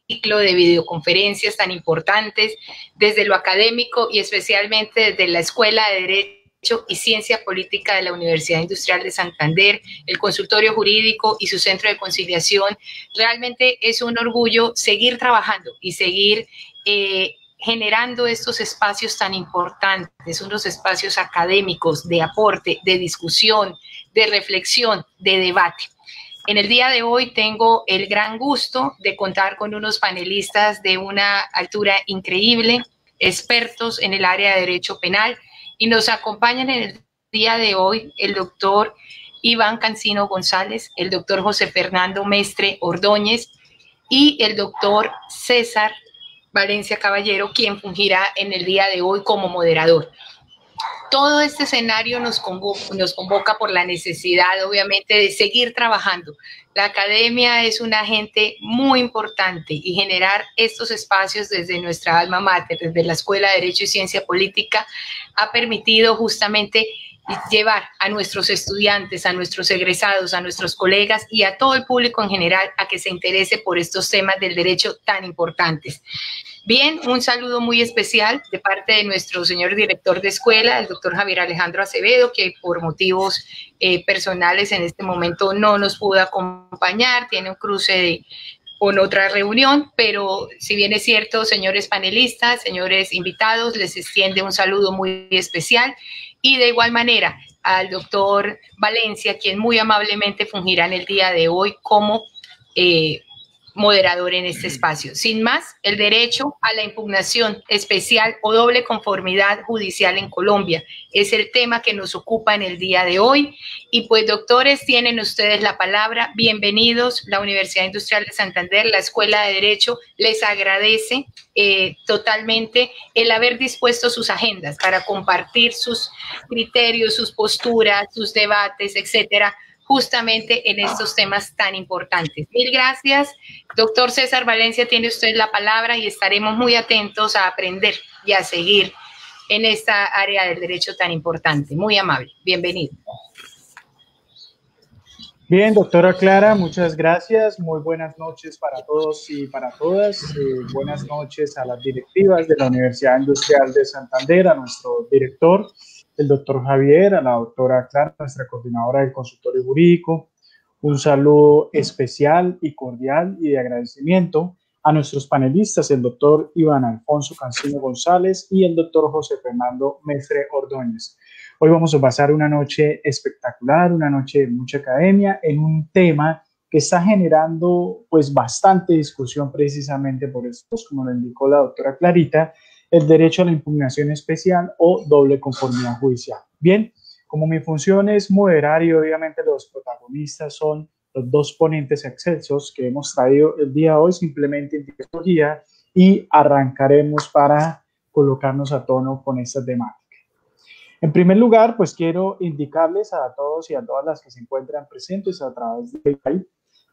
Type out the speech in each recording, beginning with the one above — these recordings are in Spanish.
ciclo de videoconferencias tan importantes desde lo académico y especialmente desde la Escuela de Derecho y Ciencia Política de la Universidad Industrial de Santander, el consultorio jurídico y su centro de conciliación. Realmente es un orgullo seguir trabajando y seguir generando estos espacios tan importantes, unos espacios académicos de aporte, de discusión, de reflexión, de debate. En el día de hoy tengo el gran gusto de contar con unos panelistas de una altura increíble, expertos en el área de derecho penal, y nos acompañan en el día de hoy el doctor Iván Cancino González, el doctor José Fernando Mestre Ordóñez y el doctor César Valencia Caballero, quien fungirá en el día de hoy como moderador. Todo este escenario nos convoca por la necesidad, obviamente, de seguir trabajando. La academia es un agente muy importante y generar estos espacios desde nuestra alma mater, desde la Escuela de Derecho y Ciencia Política, ha permitido justamente llevar a nuestros estudiantes, a nuestros egresados, a nuestros colegas y a todo el público en general a que se interese por estos temas del derecho tan importantes. Bien, un saludo muy especial de parte de nuestro señor director de escuela, el doctor Javier Alejandro Acevedo, que por motivos personales en este momento no nos pudo acompañar, tiene un cruce con otra reunión, pero si bien es cierto, señores panelistas, señores invitados, les extiende un saludo muy especial y de igual manera al doctor Valencia, quien muy amablemente fungirá en el día de hoy como moderador en este espacio. Sin más, el derecho a la impugnación especial o doble conformidad judicial en Colombia es el tema que nos ocupa en el día de hoy. Y pues, doctores, tienen ustedes la palabra. Bienvenidos. La Universidad Industrial de Santander, la Escuela de Derecho, les agradece totalmente el haber dispuesto sus agendas para compartir sus criterios, sus posturas, sus debates, etcétera, justamente en estos temas tan importantes. Mil gracias. Doctor César Valencia, tiene usted la palabra y estaremos muy atentos a aprender y a seguir en esta área del derecho tan importante. Muy amable. Bienvenido. Bien, doctora Clara, muchas gracias. Muy buenas noches para todos y para todas. Buenas noches a las directivas de la Universidad Industrial de Santander, a nuestro director, el doctor Javier, a la doctora Clara, nuestra coordinadora del consultorio jurídico. Un saludo especial y cordial y de agradecimiento a nuestros panelistas, el doctor Iván Alfonso Cancino González y el doctor José Fernando Mestre Ordóñez. Hoy vamos a pasar una noche espectacular, una noche de mucha academia en un tema que está generando pues bastante discusión precisamente por esto, como lo indicó la doctora Clarita, el derecho a la impugnación especial o doble conformidad judicial. Bien, como mi función es moderar y obviamente los protagonistas son los dos ponentes excelsos que hemos traído el día de hoy, simplemente en tecnología, y arrancaremos para colocarnos a tono con estas temáticas. En primer lugar, pues quiero indicarles a todos y a todas las que se encuentran presentes a través de Skype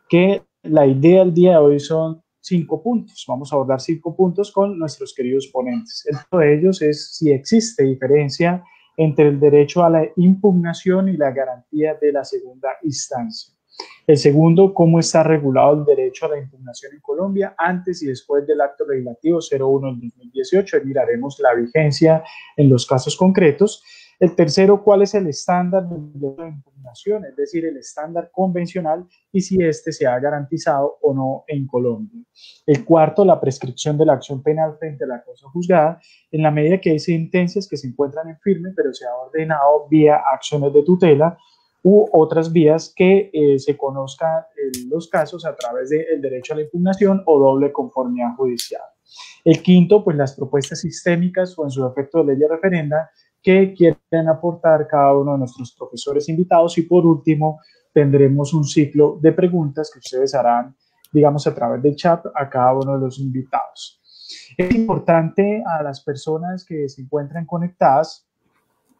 que la idea del día de hoy son 5 puntos. Vamos a abordar 5 puntos con nuestros queridos ponentes. Uno de ellos es si existe diferencia entre el derecho a la impugnación y la garantía de la segunda instancia. El segundo, cómo está regulado el derecho a la impugnación en Colombia antes y después del acto legislativo 01 del 2018. Ahí miraremos la vigencia en los casos concretos. El tercero, cuál es el estándar del derecho de impugnación, es decir, el estándar convencional y si este se ha garantizado o no en Colombia. El cuarto, la prescripción de la acción penal frente a la cosa juzgada, en la medida que hay sentencias que se encuentran en firme, pero se ha ordenado vía acciones de tutela u otras vías que se conozcan los casos a través del derecho a la impugnación o doble conformidad judicial. El quinto, pues las propuestas sistémicas o en su efecto de ley referenda que quieren aportar cada uno de nuestros profesores invitados. Y por último, tendremos un ciclo de preguntas que ustedes harán, digamos, a través del chat a cada uno de los invitados. Es importante a las personas que se encuentran conectadas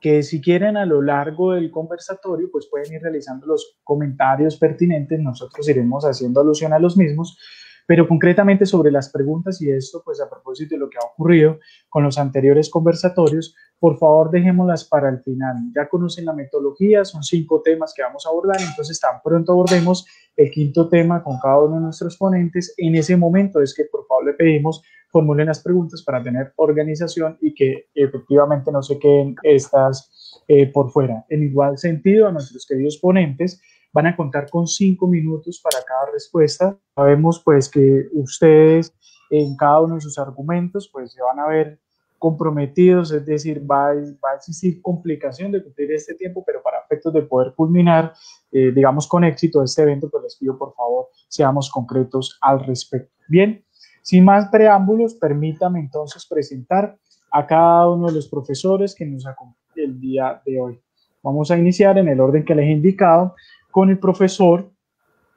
que si quieren a lo largo del conversatorio, pues pueden ir realizando los comentarios pertinentes, nosotros iremos haciendo alusión a los mismos, Pero concretamente sobre las preguntas y esto, pues a propósito de lo que ha ocurrido con los anteriores conversatorios, por favor dejémoslas para el final. Ya conocen la metodología, son 5 temas que vamos a abordar, entonces tan pronto abordemos el 5.º tema con cada uno de nuestros ponentes. En ese momento es que por favor le pedimos formulen las preguntas para tener organización y que efectivamente no se queden estas por fuera. En igual sentido, a nuestros queridos ponentes van a contar con 5 minutos para cada respuesta. Sabemos pues que ustedes en cada uno de sus argumentos pues se van a ver comprometidos, es decir, va a existir complicación de cumplir este tiempo, pero para efectos de poder culminar, digamos, con éxito este evento, pues les pido por favor seamos concretos al respecto. Bien, sin más preámbulos, permítame entonces presentar a cada uno de los profesores que nos acompañan el día de hoy. Vamos a iniciar en el orden que les he indicado con el profesor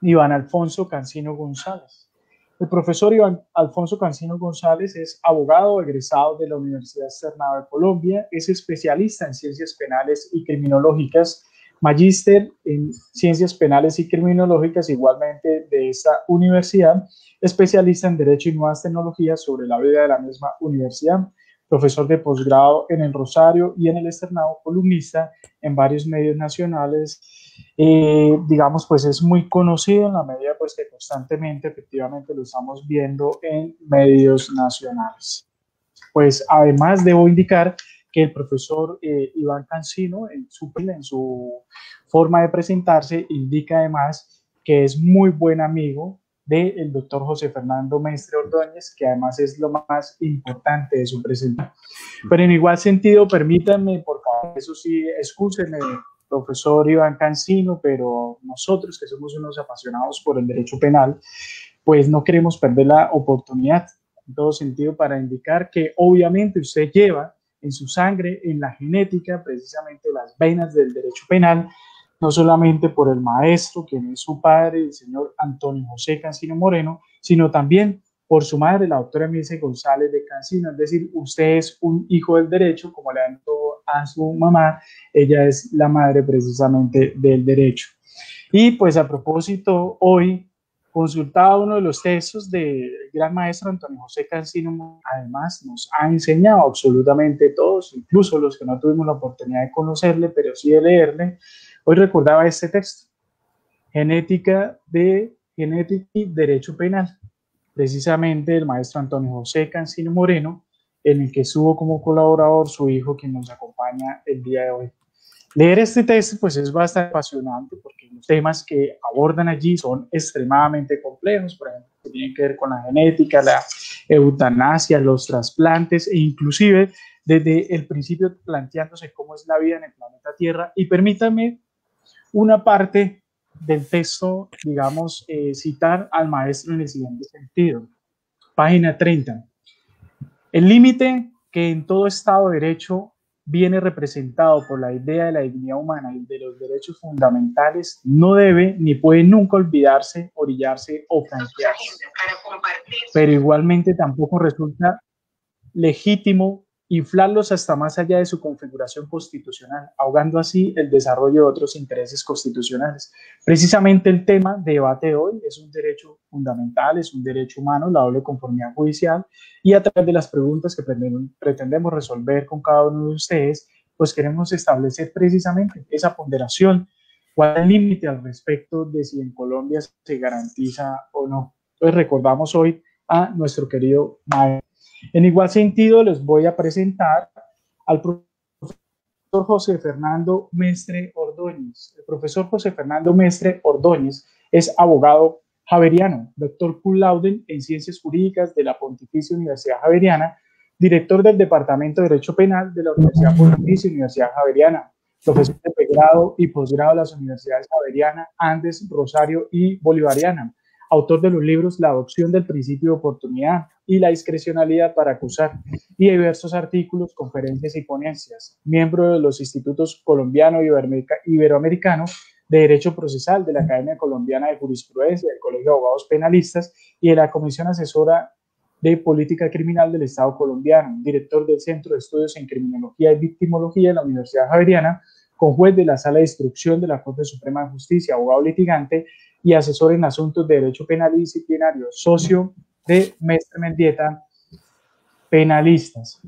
Iván Alfonso Cancino González. El profesor Iván Alfonso Cancino González es abogado egresado de la Universidad Externado de Colombia, es especialista en ciencias penales y criminológicas, magíster en ciencias penales y criminológicas igualmente de esta universidad, especialista en Derecho y Nuevas Tecnologías sobre la vida de la misma universidad, profesor de posgrado en el Rosario y en el Externado, columnista en varios medios nacionales. Digamos, pues es muy conocido en la medida pues que constantemente, efectivamente, lo estamos viendo en medios nacionales. Pues además debo indicar que el profesor Iván Cancino, en su forma de presentarse, indica además que es muy buen amigo del doctor José Fernando Mestre Ordóñez, que además es lo más importante de su presentación. Pero en igual sentido, permítanme, por favor, eso sí, excúsenme, profesor Iván Cancino, pero nosotros que somos unos apasionados por el derecho penal, pues no queremos perder la oportunidad, en todo sentido, para indicar que obviamente usted lleva en su sangre, en la genética, precisamente las venas del derecho penal, no solamente por el maestro, quien es su padre, el señor Antonio José Cancino Moreno, sino también por su madre, la doctora Milce González de Cancino. Es decir, usted es un hijo del derecho, como le han dicho a su mamá, ella es la madre precisamente del derecho. Y pues a propósito, hoy consultaba uno de los textos del gran maestro Antonio José Cancino, además nos ha enseñado absolutamente todos, incluso los que no tuvimos la oportunidad de conocerle, pero sí de leerle. Hoy recordaba este texto, Genética y Derecho Penal, precisamente el maestro Antonio José Cancino Moreno, en el que estuvo como colaborador su hijo, quien nos acompaña el día de hoy. Leer este texto pues es bastante apasionante porque los temas que abordan allí son extremadamente complejos, por ejemplo, que tienen que ver con la genética, la eutanasia, los trasplantes e inclusive desde el principio planteándose cómo es la vida en el planeta Tierra. Y permítanme una parte del texto, digamos, citar al maestro en el siguiente sentido. Página 30. El límite que en todo Estado de Derecho viene representado por la idea de la dignidad humana y de los derechos fundamentales no debe ni puede nunca olvidarse, orillarse o franquearse. Pero igualmente tampoco resulta legítimo inflarlos hasta más allá de su configuración constitucional, ahogando así el desarrollo de otros intereses constitucionales. Precisamente el tema de debate de hoy es un derecho fundamental, es un derecho humano, la doble conformidad judicial, y a través de las preguntas que pretendemos resolver con cada uno de ustedes, pues queremos establecer precisamente esa ponderación, cuál es el límite al respecto de si en Colombia se garantiza o no. Entonces recordamos hoy a nuestro querido maestro. En igual sentido, les voy a presentar al profesor José Fernando Mestre Ordóñez. El profesor José Fernando Mestre Ordóñez es abogado javeriano, doctor cum laude en Ciencias Jurídicas de la Pontificia Universidad Javeriana, director del Departamento de Derecho Penal de la Universidad Pontificia Universidad Javeriana, profesor de pregrado y posgrado de las Universidades Javeriana, Andes, Rosario y Bolivariana, autor de los libros La adopción del principio de oportunidad y la discrecionalidad para acusar, y diversos artículos, conferencias y ponencias, miembro de los Institutos Colombiano y Iberoamericano de Derecho Procesal de la Academia Colombiana de Jurisprudencia, del Colegio de Abogados Penalistas y de la Comisión Asesora de Política Criminal del Estado Colombiano, director del Centro de Estudios en Criminología y Victimología de la Universidad Javeriana, con juez de la Sala de Instrucción de la Corte Suprema de Justicia, abogado litigante y asesor en asuntos de derecho penal y disciplinario, socio de Mestre Mendieta Penalistas.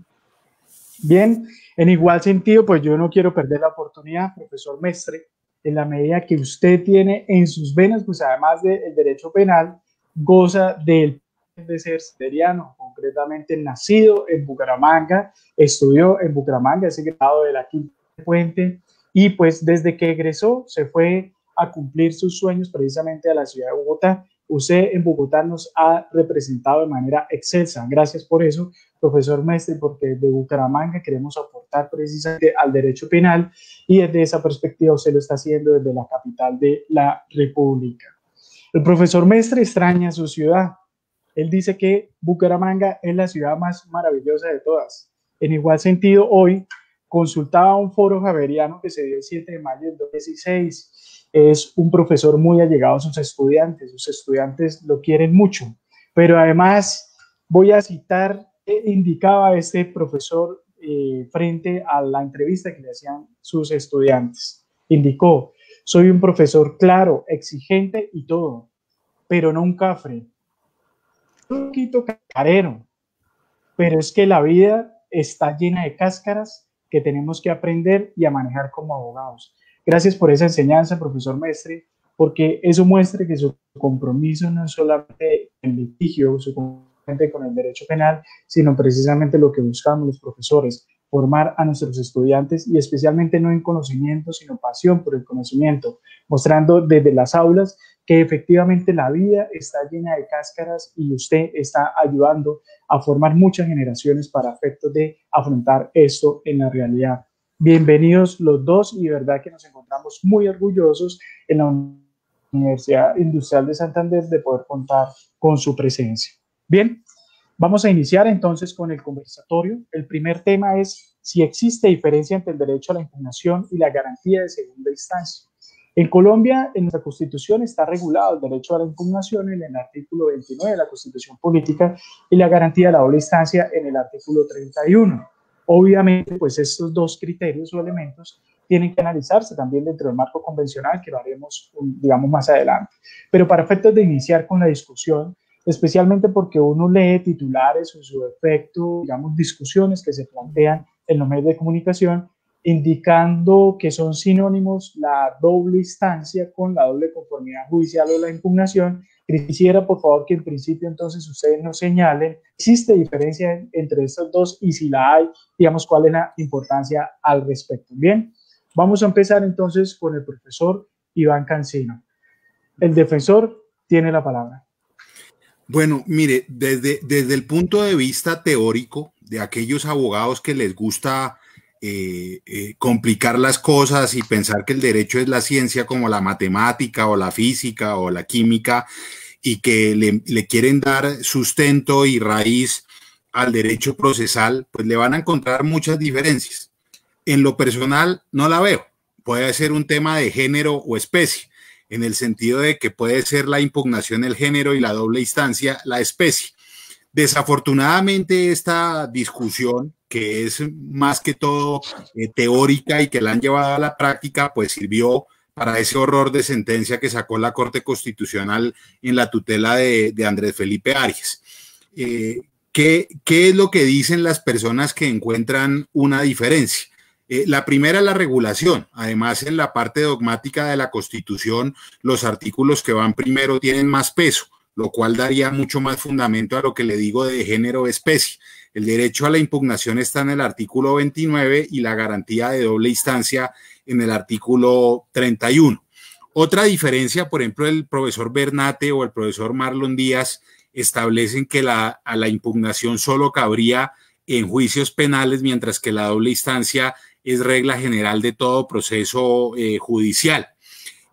Bien, en igual sentido, pues yo no quiero perder la oportunidad, profesor Mestre, en la medida que usted tiene en sus venas, pues además del derecho penal, goza del de ser santanderiano, concretamente nacido en Bucaramanga, estudió en Bucaramanga, es egresado de la Quinta Puente, y pues desde que egresó se fue a cumplir sus sueños precisamente a la ciudad de Bogotá. Usted en Bogotá nos ha representado de manera excelsa. Gracias por eso, profesor Mestre, porque desde Bucaramanga queremos aportar precisamente al derecho penal y desde esa perspectiva usted lo está haciendo desde la capital de la República. El profesor Mestre extraña su ciudad. Él dice que Bucaramanga es la ciudad más maravillosa de todas. En igual sentido, hoy consultaba un foro javeriano que se dio el 7 de mayo del 2016. Es un profesor muy allegado a sus estudiantes lo quieren mucho, pero además voy a citar qué indicaba este profesor frente a la entrevista que le hacían sus estudiantes. Indicó: soy un profesor claro, exigente y todo, pero no un cafre, un poquito cacarero, pero es que la vida está llena de cáscaras que tenemos que aprender y a manejar como abogados. Gracias por esa enseñanza, profesor Mestre, porque eso muestra que su compromiso no es solamente el litigio, su compromiso con el derecho penal, sino precisamente lo que buscamos los profesores, formar a nuestros estudiantes y especialmente no en conocimiento, sino pasión por el conocimiento, mostrando desde las aulas que efectivamente la vida está llena de cáscaras y usted está ayudando a formar muchas generaciones para efectos de afrontar esto en la realidad. Bienvenidos los dos y de verdad que nos encontramos muy orgullosos en la Universidad Industrial de Santander de poder contar con su presencia. Bien, vamos a iniciar entonces con el conversatorio. El primer tema es si existe diferencia entre el derecho a la impugnación y la garantía de segunda instancia. En Colombia, en nuestra Constitución está regulado el derecho a la impugnación en el artículo 29 de la Constitución Política y la garantía de la doble instancia en el artículo 31. Obviamente, pues estos dos criterios o elementos tienen que analizarse también dentro del marco convencional, que lo haremos, digamos, más adelante. Pero para efectos de iniciar con la discusión, especialmente porque uno lee titulares o su efecto, digamos, discusiones que se plantean en los medios de comunicación, indicando que son sinónimos la doble instancia con la doble conformidad judicial o la impugnación. Quisiera, por favor, que en principio entonces ustedes nos señalen, ¿existe diferencia entre estos dos? Y si la hay, digamos, ¿cuál es la importancia al respecto? Bien, vamos a empezar entonces con el profesor Iván Cancino. El defensor tiene la palabra. Bueno, mire, desde el punto de vista teórico de aquellos abogados que les gusta complicar las cosas y pensar que el derecho es la ciencia como la matemática o la física o la química y que le quieren dar sustento y raíz al derecho procesal, pues le van a encontrar muchas diferencias. En lo personal no la veo. Puede ser un tema de género o especie, en el sentido de que puede ser la impugnación el género y la doble instancia la especie. Desafortunadamente esta discusión, que es más que todo teórica y que la han llevado a la práctica, pues sirvió para ese horror de sentencia que sacó la Corte Constitucional en la tutela de Andrés Felipe Arias. ¿Qué es lo que dicen las personas que encuentran una diferencia? La primera es la regulación. Además, en la parte dogmática de la Constitución, los artículos que van primero tienen más peso, lo cual daría mucho más fundamento a lo que le digo de género o especie. El derecho a la impugnación está en el artículo 29 y la garantía de doble instancia en el artículo 31. Otra diferencia, por ejemplo, el profesor Bernate o el profesor Marlon Díaz establecen que a la impugnación solo cabría en juicios penales, mientras que la doble instancia es regla general de todo proceso judicial.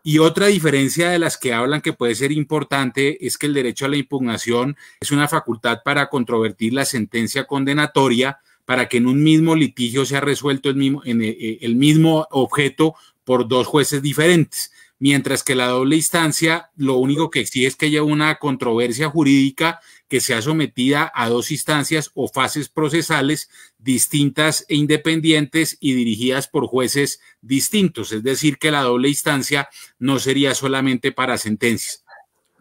Y otra diferencia de las que hablan que puede ser importante es que el derecho a la impugnación es una facultad para controvertir la sentencia condenatoria para que en un mismo litigio sea resuelto el mismo objeto por dos jueces diferentes, mientras que la doble instancia lo único que exige es que haya una controversia jurídica que sea sometida a dos instancias o fases procesales distintas e independientes y dirigidas por jueces distintos, es decir, que la doble instancia no sería solamente para sentencias.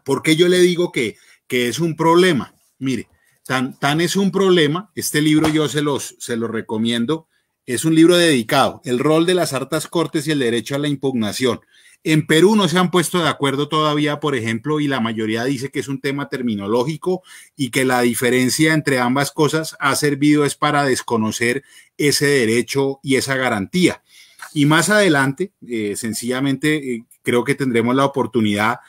¿Por qué yo le digo que es un problema? Mire, tan es un problema, este libro yo se los recomiendo, es un libro dedicado, el rol de las altas cortes y el derecho a la impugnación. En Perú no se han puesto de acuerdo todavía, por ejemplo, y la mayoría dice que es un tema terminológico y que la diferencia entre ambas cosas ha servido es para desconocer ese derecho y esa garantía. Y más adelante, sencillamente, creo que tendremos la oportunidad.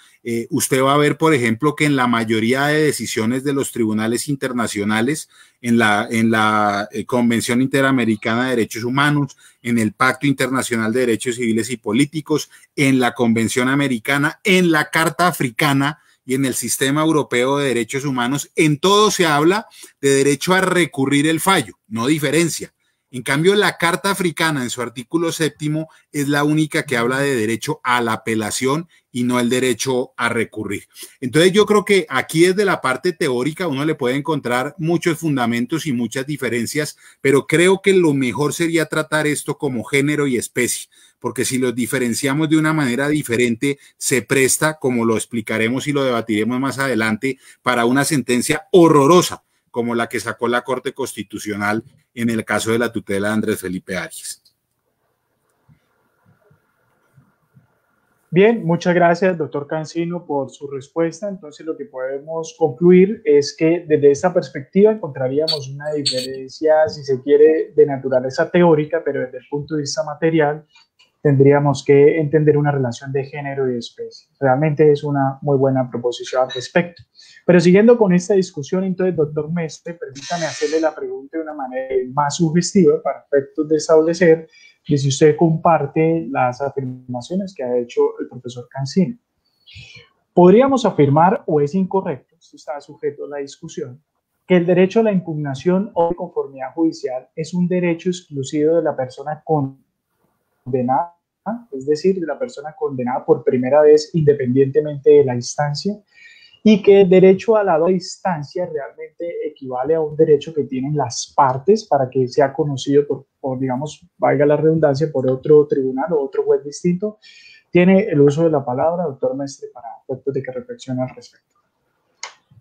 Usted va a ver, por ejemplo, que en la mayoría de decisiones de los tribunales internacionales, en la Convención Interamericana de Derechos Humanos, en el Pacto Internacional de Derechos Civiles y Políticos, en la Convención Americana, en la Carta Africana y en el Sistema Europeo de Derechos Humanos, en todo se habla de derecho a recurrir el fallo, no diferencia. En cambio, la Carta Africana, en su artículo 7º, es la única que habla de derecho a la apelación y no el derecho a recurrir. Entonces, yo creo que aquí desde la parte teórica uno le puede encontrar muchos fundamentos y muchas diferencias, pero creo que lo mejor sería tratar esto como género y especie, porque si los diferenciamos de una manera diferente, se presta, como lo explicaremos y lo debatiremos más adelante, para una sentencia horrorosa, como la que sacó la Corte Constitucional en el caso de la tutela de Andrés Felipe Arias. Bien, muchas gracias, doctor Cancino, por su respuesta. Entonces, lo que podemos concluir es que desde esta perspectiva encontraríamos una diferencia, si se quiere, de naturaleza teórica, pero desde el punto de vista material tendríamos que entender una relación de género y de especie. Realmente es una muy buena proposición al respecto. Pero siguiendo con esta discusión, entonces, doctor Mestre, permítame hacerle la pregunta de una manera más sugestiva para efectos de establecer de si usted comparte las afirmaciones que ha hecho el profesor Cancino. Podríamos afirmar, o es incorrecto, esto está sujeto a la discusión, que el derecho a la impugnación o de conformidad judicial es un derecho exclusivo de la persona condenada, es decir, de la persona condenada por primera vez independientemente de la instancia, y que el derecho a la doble instancia realmente equivale a un derecho que tienen las partes para que sea conocido por, digamos, valga la redundancia, por otro tribunal o otro juez distinto. Tiene el uso de la palabra, doctor Mestre, para efectos de que reflexione al respecto.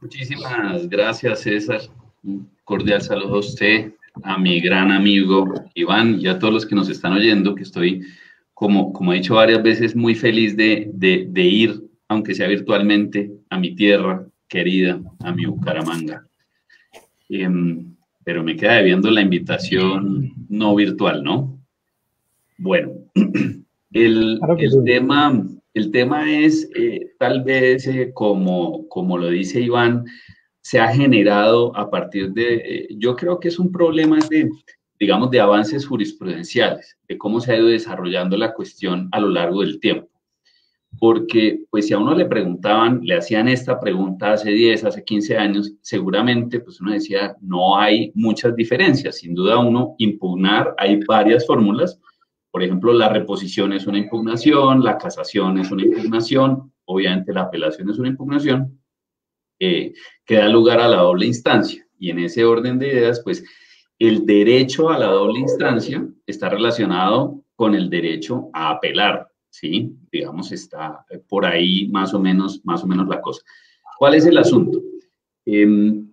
Muchísimas gracias, César. Un cordial saludo a usted, a mi gran amigo Iván y a todos los que nos están oyendo, que estoy, como he dicho varias veces, muy feliz de ir, aunque sea virtualmente, a mi tierra querida, a mi Bucaramanga. Pero me queda debiendo la invitación no virtual, ¿no? Bueno, el tema es, tal vez, como lo dice Iván, se ha generado a partir de, yo creo que es un problema digamos, de avances jurisprudenciales, de cómo se ha ido desarrollando la cuestión a lo largo del tiempo. Porque, pues, si a uno le preguntaban, le hacían esta pregunta hace 10, hace 15 años, seguramente, pues, uno decía, no hay muchas diferencias. Sin duda, uno impugnar, hay varias fórmulas. Por ejemplo, la reposición es una impugnación, la casación es una impugnación, obviamente la apelación es una impugnación, que da lugar a la doble instancia. Y en ese orden de ideas, pues, el derecho a la doble instancia está relacionado con el derecho a apelar. Sí, digamos, está por ahí más o menos la cosa. ¿Cuál es el asunto? En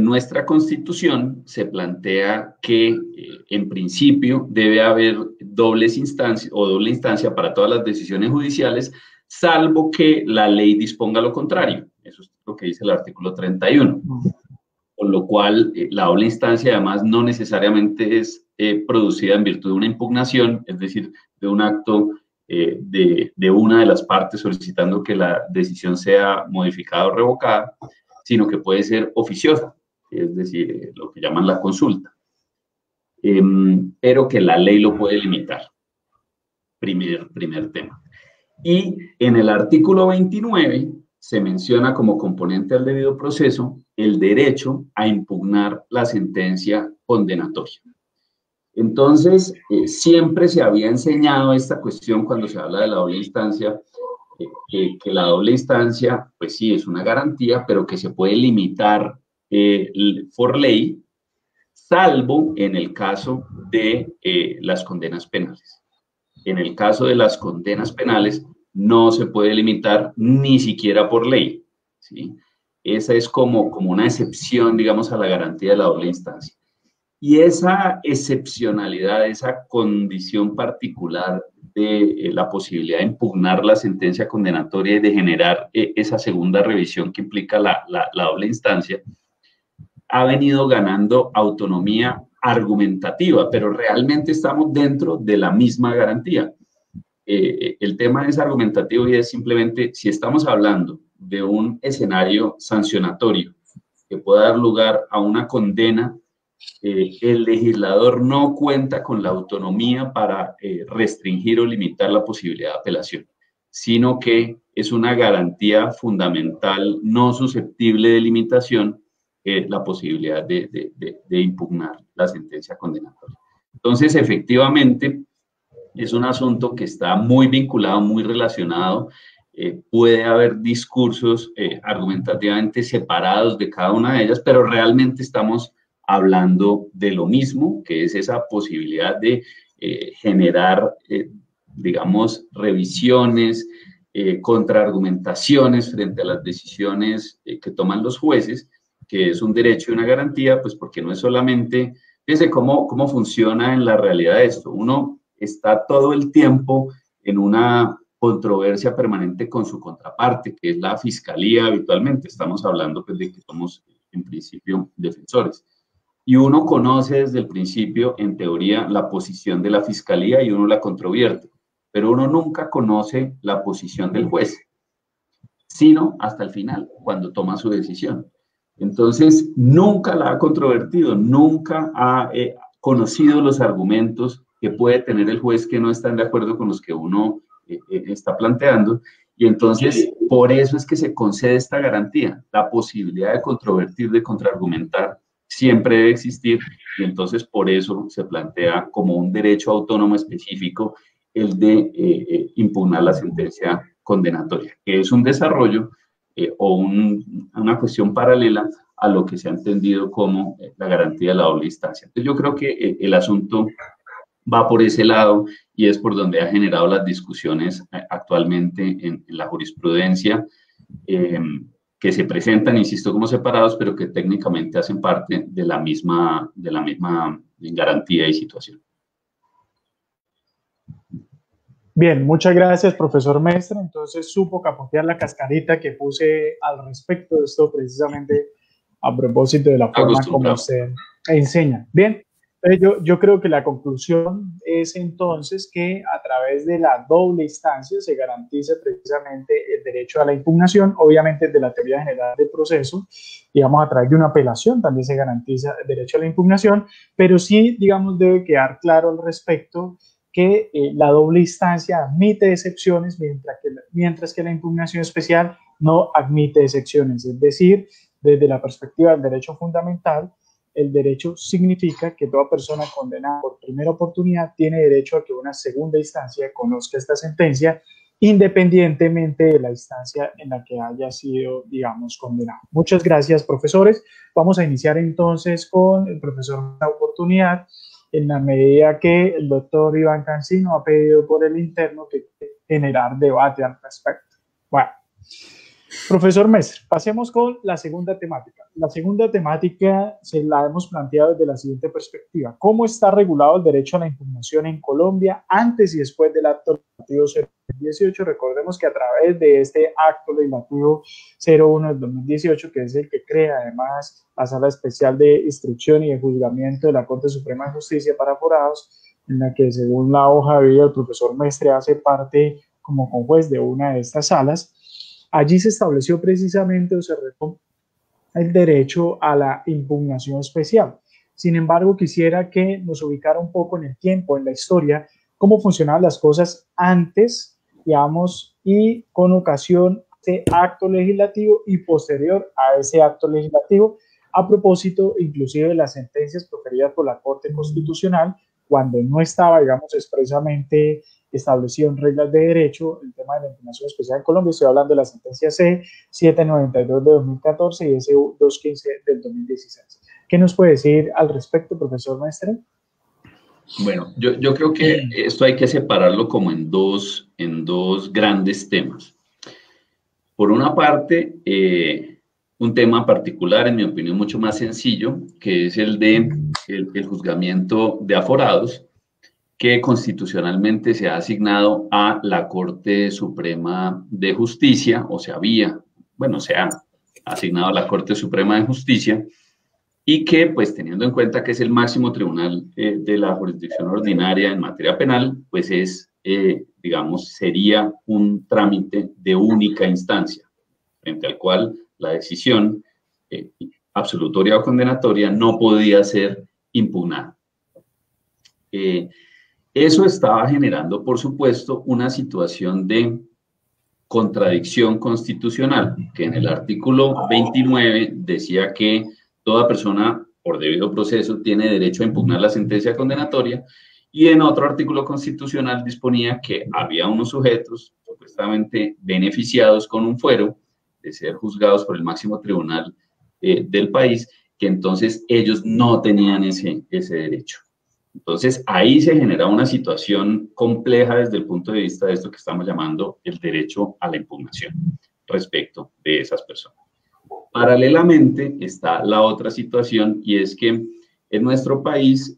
nuestra Constitución se plantea que en principio debe haber dobles instancias o doble instancia para todas las decisiones judiciales, salvo que la ley disponga lo contrario. Eso es lo que dice el artículo 31. Con lo cual, la doble instancia además no necesariamente es producida en virtud de una impugnación, es decir, de un acto de una de las partes solicitando que la decisión sea modificada o revocada, sino que puede ser oficiosa, es decir, lo que llaman la consulta, pero que la ley lo puede limitar. Primer tema. Y en el artículo 29 se menciona como componente al debido proceso el derecho a impugnar la sentencia condenatoria. Entonces, siempre se había enseñado esta cuestión cuando se habla de la doble instancia, que la doble instancia, pues sí, es una garantía, pero que se puede limitar por ley, salvo en el caso de las condenas penales. En el caso de las condenas penales, no se puede limitar ni siquiera por ley, ¿sí? Esa es como una excepción, digamos, a la garantía de la doble instancia. Y esa excepcionalidad, esa condición particular de la posibilidad de impugnar la sentencia condenatoria y de generar esa segunda revisión que implica la doble instancia, ha venido ganando autonomía argumentativa, pero realmente estamos dentro de la misma garantía. El tema es argumentativo y es simplemente si estamos hablando de un escenario sancionatorio que pueda dar lugar a una condena, el legislador no cuenta con la autonomía para restringir o limitar la posibilidad de apelación, sino que es una garantía fundamental no susceptible de limitación la posibilidad de impugnar la sentencia condenatoria. Entonces, efectivamente, es un asunto que está muy vinculado, muy relacionado. Puede haber discursos argumentativamente separados de cada una de ellas, pero realmente estamos hablando de lo mismo, que es esa posibilidad de generar, digamos, revisiones, contraargumentaciones frente a las decisiones que toman los jueces, que es un derecho y una garantía, pues porque no es solamente, fíjense cómo funciona en la realidad esto. Uno está todo el tiempo en una controversia permanente con su contraparte, que es la fiscalía habitualmente. Estamos hablando pues, de que somos, en principio, defensores. Y uno conoce desde el principio, en teoría, la posición de la fiscalía y uno la controvierte, pero uno nunca conoce la posición del juez, sino hasta el final, cuando toma su decisión. Entonces, nunca la ha controvertido, nunca ha conocido los argumentos que puede tener el juez que no están de acuerdo con los que uno está planteando, y entonces por eso es que se concede esta garantía. La posibilidad de controvertir, de contraargumentar, siempre debe existir, y entonces por eso se plantea como un derecho autónomo específico el de impugnar la sentencia condenatoria, que es un desarrollo o una cuestión paralela a lo que se ha entendido como la garantía de la doble instancia. Entonces yo creo que el asunto va por ese lado y es por donde ha generado las discusiones actualmente en la jurisprudencia, que se presentan, insisto, como separados, pero que técnicamente hacen parte de la misma garantía y situación. Bien, muchas gracias, profesor Mestre. Entonces supo capotear la cascarita que puse al respecto de esto, precisamente a propósito de la forma como usted enseña. Bien, yo creo que la conclusión es entonces que a través de la doble instancia se garantiza precisamente el derecho a la impugnación, obviamente de la teoría general del proceso, digamos a través de una apelación también se garantiza el derecho a la impugnación, pero sí, digamos, debe quedar claro al respecto que la doble instancia admite excepciones, mientras que la impugnación especial no admite excepciones. Es decir, desde la perspectiva del derecho fundamental, el derecho significa que toda persona condenada por primera oportunidad tiene derecho a que una segunda instancia conozca esta sentencia, independientemente de la instancia en la que haya sido, digamos, condenado. Muchas gracias, profesores. Vamos a iniciar entonces con el profesor La Oportunidad, en la medida que el doctor Iván Cancino ha pedido por el interno que generar debate al respecto. Bueno, profesor Mestre, pasemos con la segunda temática. La segunda temática se la hemos planteado desde la siguiente perspectiva. ¿Cómo está regulado el derecho a la impugnación en Colombia antes y después del acto legislativo 018? Recordemos que a través de este acto legislativo 01 del 2018, que es el que crea además la Sala Especial de Instrucción y de Juzgamiento de la Corte Suprema de Justicia para Aforados, en la que según la hoja de vida el profesor Mestre hace parte como conjuez de una de estas salas, allí se estableció precisamente o se retomó el derecho a la impugnación especial. Sin embargo, quisiera que nos ubicara un poco en el tiempo, en la historia, cómo funcionaban las cosas antes, digamos, y con ocasión de acto legislativo y posterior a ese acto legislativo, a propósito inclusive de las sentencias proferidas por la Corte Constitucional, cuando no estaba, digamos, expresamente establecido en reglas de derecho el tema de la impugnación especial en Colombia. Estoy hablando de la sentencia C-792 de 2014 y S-215 del 2016. ¿Qué nos puede decir al respecto, profesor Mestre? Bueno, yo creo que esto hay que separarlo como en dos grandes temas. Por una parte, un tema particular, en mi opinión, mucho más sencillo, que es el de el juzgamiento de aforados, que constitucionalmente se ha asignado a la Corte Suprema de Justicia, o se ha asignado a la Corte Suprema de Justicia, y que, pues, teniendo en cuenta que es el máximo tribunal de la jurisdicción ordinaria en materia penal, pues digamos, sería un trámite de única instancia, frente al cual la decisión absolutoria o condenatoria no podía ser impugnada. Eso estaba generando, por supuesto, una situación de contradicción constitucional, que en el artículo 29 decía que toda persona, por debido proceso, tiene derecho a impugnar la sentencia condenatoria, y en otro artículo constitucional disponía que había unos sujetos supuestamente beneficiados con un fuero de ser juzgados por el máximo tribunal del país, que entonces ellos no tenían ese derecho. Entonces, ahí se genera una situación compleja desde el punto de vista de esto que estamos llamando el derecho a la impugnación respecto de esas personas. Paralelamente está la otra situación, y es que en nuestro país,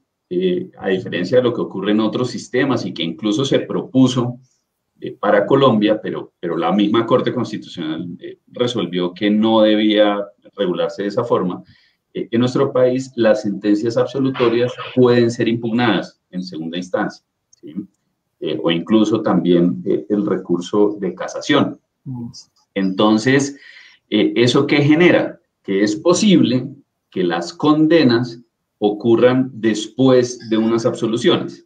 a diferencia de lo que ocurre en otros sistemas y que incluso se propuso para Colombia, pero la misma Corte Constitucional resolvió que no debía regularse de esa forma. En nuestro país, las sentencias absolutorias pueden ser impugnadas en segunda instancia, ¿sí? O incluso también el recurso de casación. Entonces, ¿eso qué genera? Que es posible que las condenas ocurran después de unas absoluciones.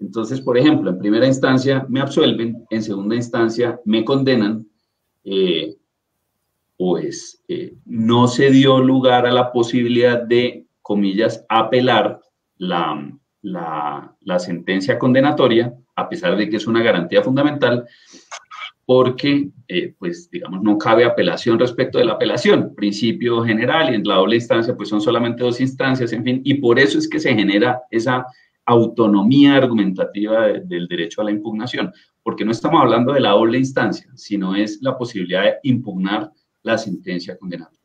Entonces, por ejemplo, en primera instancia me absuelven, en segunda instancia me condenan, no se dio lugar a la posibilidad de, comillas, apelar la sentencia condenatoria, a pesar de que es una garantía fundamental, porque, pues, digamos, no cabe apelación respecto de la apelación, principio general, y en la doble instancia, pues, son solamente dos instancias, en fin, y por eso es que se genera esa autonomía argumentativa del derecho a la impugnación, porque no estamos hablando de la doble instancia, sino es la posibilidad de impugnar la sentencia condenatoria.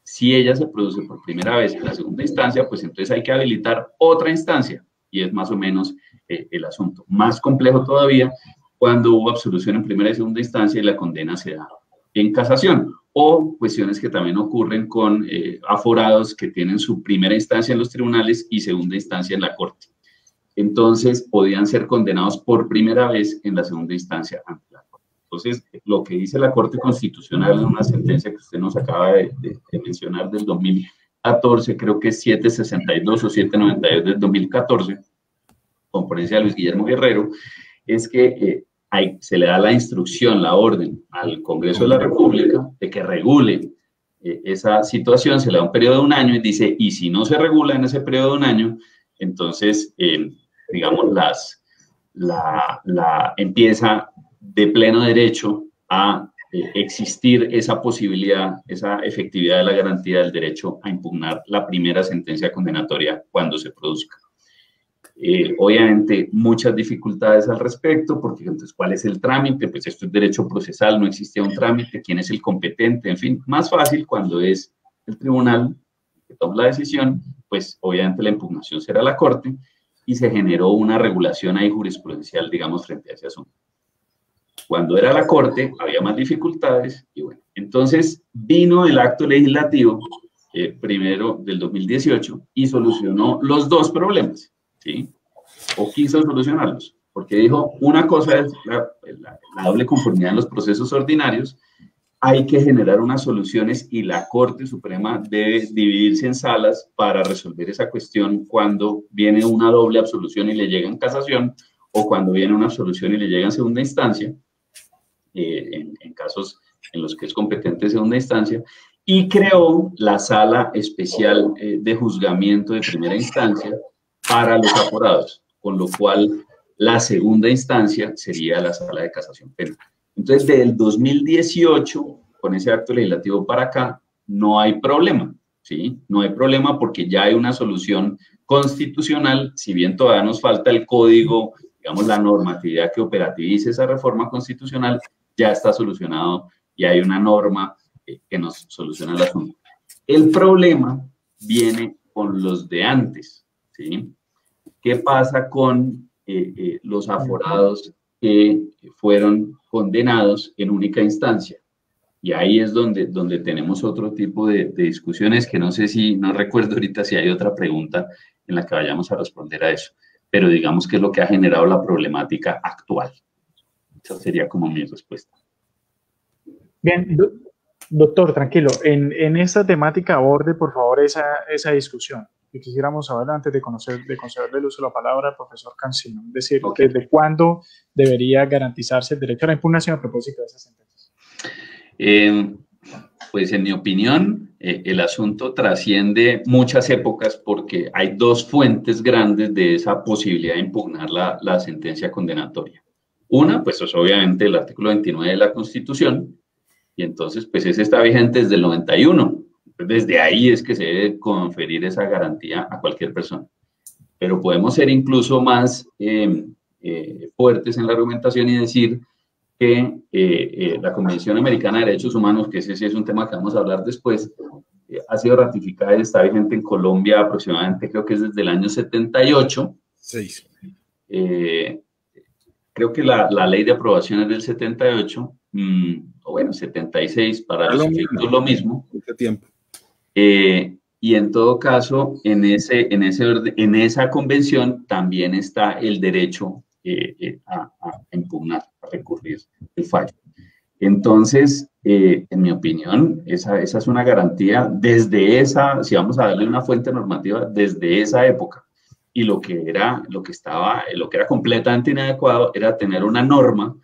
Si ella se produce por primera vez en la segunda instancia, pues entonces hay que habilitar otra instancia, y es más o menos el asunto. Más complejo todavía cuando hubo absolución en primera y segunda instancia y la condena se da en casación, o cuestiones que también ocurren con aforados que tienen su primera instancia en los tribunales y segunda instancia en la Corte. Entonces, podían ser condenados por primera vez en la segunda instancia ante la Corte. Entonces, lo que dice la Corte Constitucional en una sentencia que usted nos acaba de mencionar del 2014, creo que es 762 o 792 del 2014, con ponencia de Luis Guillermo Guerrero, es que se le da la instrucción, la orden al Congreso de la República de que regule esa situación, se le da un periodo de un año y dice, y si no se regula en ese periodo de un año, entonces, digamos, empieza de pleno derecho a existir esa posibilidad, esa efectividad de la garantía del derecho a impugnar la primera sentencia condenatoria cuando se produzca. Obviamente, muchas dificultades al respecto, porque entonces, ¿cuál es el trámite? Pues esto es derecho procesal, no existe un trámite, ¿quién es el competente? En fin, más fácil cuando es el tribunal que toma la decisión, pues obviamente la impugnación será la Corte, y se generó una regulación ahí jurisprudencial, digamos, frente a ese asunto. Cuando era la Corte, había más dificultades, y bueno, entonces vino el acto legislativo, primero del 2018, y solucionó los dos problemas, ¿sí? O quiso solucionarlos, porque dijo, una cosa es la doble conformidad en los procesos ordinarios, hay que generar unas soluciones y la Corte Suprema debe dividirse en salas para resolver esa cuestión cuando viene una doble absolución y le llega en casación, o cuando viene una absolución y le llega en segunda instancia, en casos en los que es competente segunda instancia, y creó la Sala Especial de Juzgamiento de Primera Instancia para los aforados, con lo cual La segunda instancia sería la Sala de Casación Penal. Entonces, desde el 2018, con ese acto legislativo para acá, no hay problema, ¿sí? No hay problema porque ya hay una solución constitucional, si bien todavía nos falta el código, digamos, la normatividad que operativice esa reforma constitucional, ya está solucionado y hay una norma que nos soluciona el asunto. El problema viene con los de antes, ¿sí? ¿Qué pasa con los aforados que fueron condenados en única instancia? Y ahí es donde tenemos otro tipo de discusiones que no sé si, no recuerdo ahorita si hay otra pregunta en la que vayamos a responder a eso, pero digamos que es lo que ha generado la problemática actual. Esa sería como mi respuesta. Bien, doctor, tranquilo. En esta temática aborde, por favor, esa discusión. Que quisiéramos saber antes de concederle el uso de la palabra al profesor Cancino. Es decir, ¿desde cuándo debería garantizarse el derecho a la impugnación a propósito de esas sentencias? Pues en mi opinión, el asunto trasciende muchas épocas porque hay dos fuentes grandes de esa posibilidad de impugnar la sentencia condenatoria. Una, pues es obviamente el artículo 29 de la Constitución, y entonces pues ese está vigente desde el 91. Desde ahí es que se debe conferir esa garantía a cualquier persona. Pero podemos ser incluso más fuertes en la argumentación y decir que la Convención Americana de Derechos Humanos, que ese sí es un tema que vamos a hablar después, ha sido ratificada y está vigente en Colombia aproximadamente, creo que es desde el año 78. Creo que la ley de aprobación es del 78, o bueno, 76, para los efectos lo mismo. Mucho tiempo. Y en todo caso, en esa convención también está el derecho a impugnar, a recurrir el fallo. Entonces, en mi opinión, esa es una garantía desde si vamos a darle una fuente normativa, desde esa época. Y lo que era completamente inadecuado era tener una norma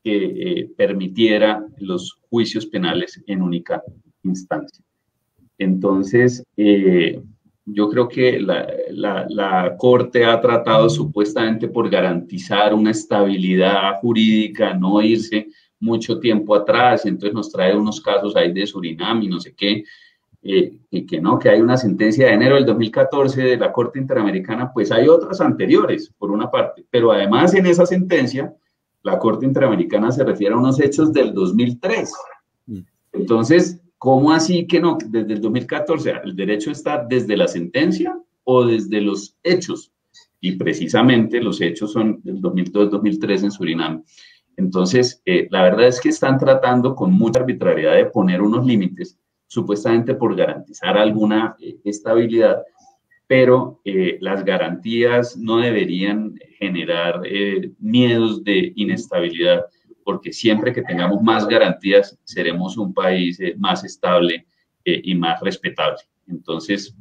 que permitiera los juicios penales en única instancia. Entonces, yo creo que la Corte ha tratado supuestamente por garantizar una estabilidad jurídica, no irse mucho tiempo atrás, entonces nos trae unos casos ahí de Surinam y no sé qué, y que no, que hay una sentencia de enero del 2014 de la Corte Interamericana, pues hay otras anteriores, por una parte, pero además en esa sentencia, la Corte Interamericana se refiere a unos hechos del 2003. Entonces, ¿cómo así que no? Desde el 2014, ¿el derecho está desde la sentencia o desde los hechos? Y precisamente los hechos son del 2002-2003 en Surinam. Entonces, la verdad es que están tratando con mucha arbitrariedad de poner unos límites, supuestamente por garantizar alguna estabilidad, pero las garantías no deberían generar miedos de inestabilidad, porque siempre que tengamos más garantías, seremos un país más estable y más respetable. Entonces,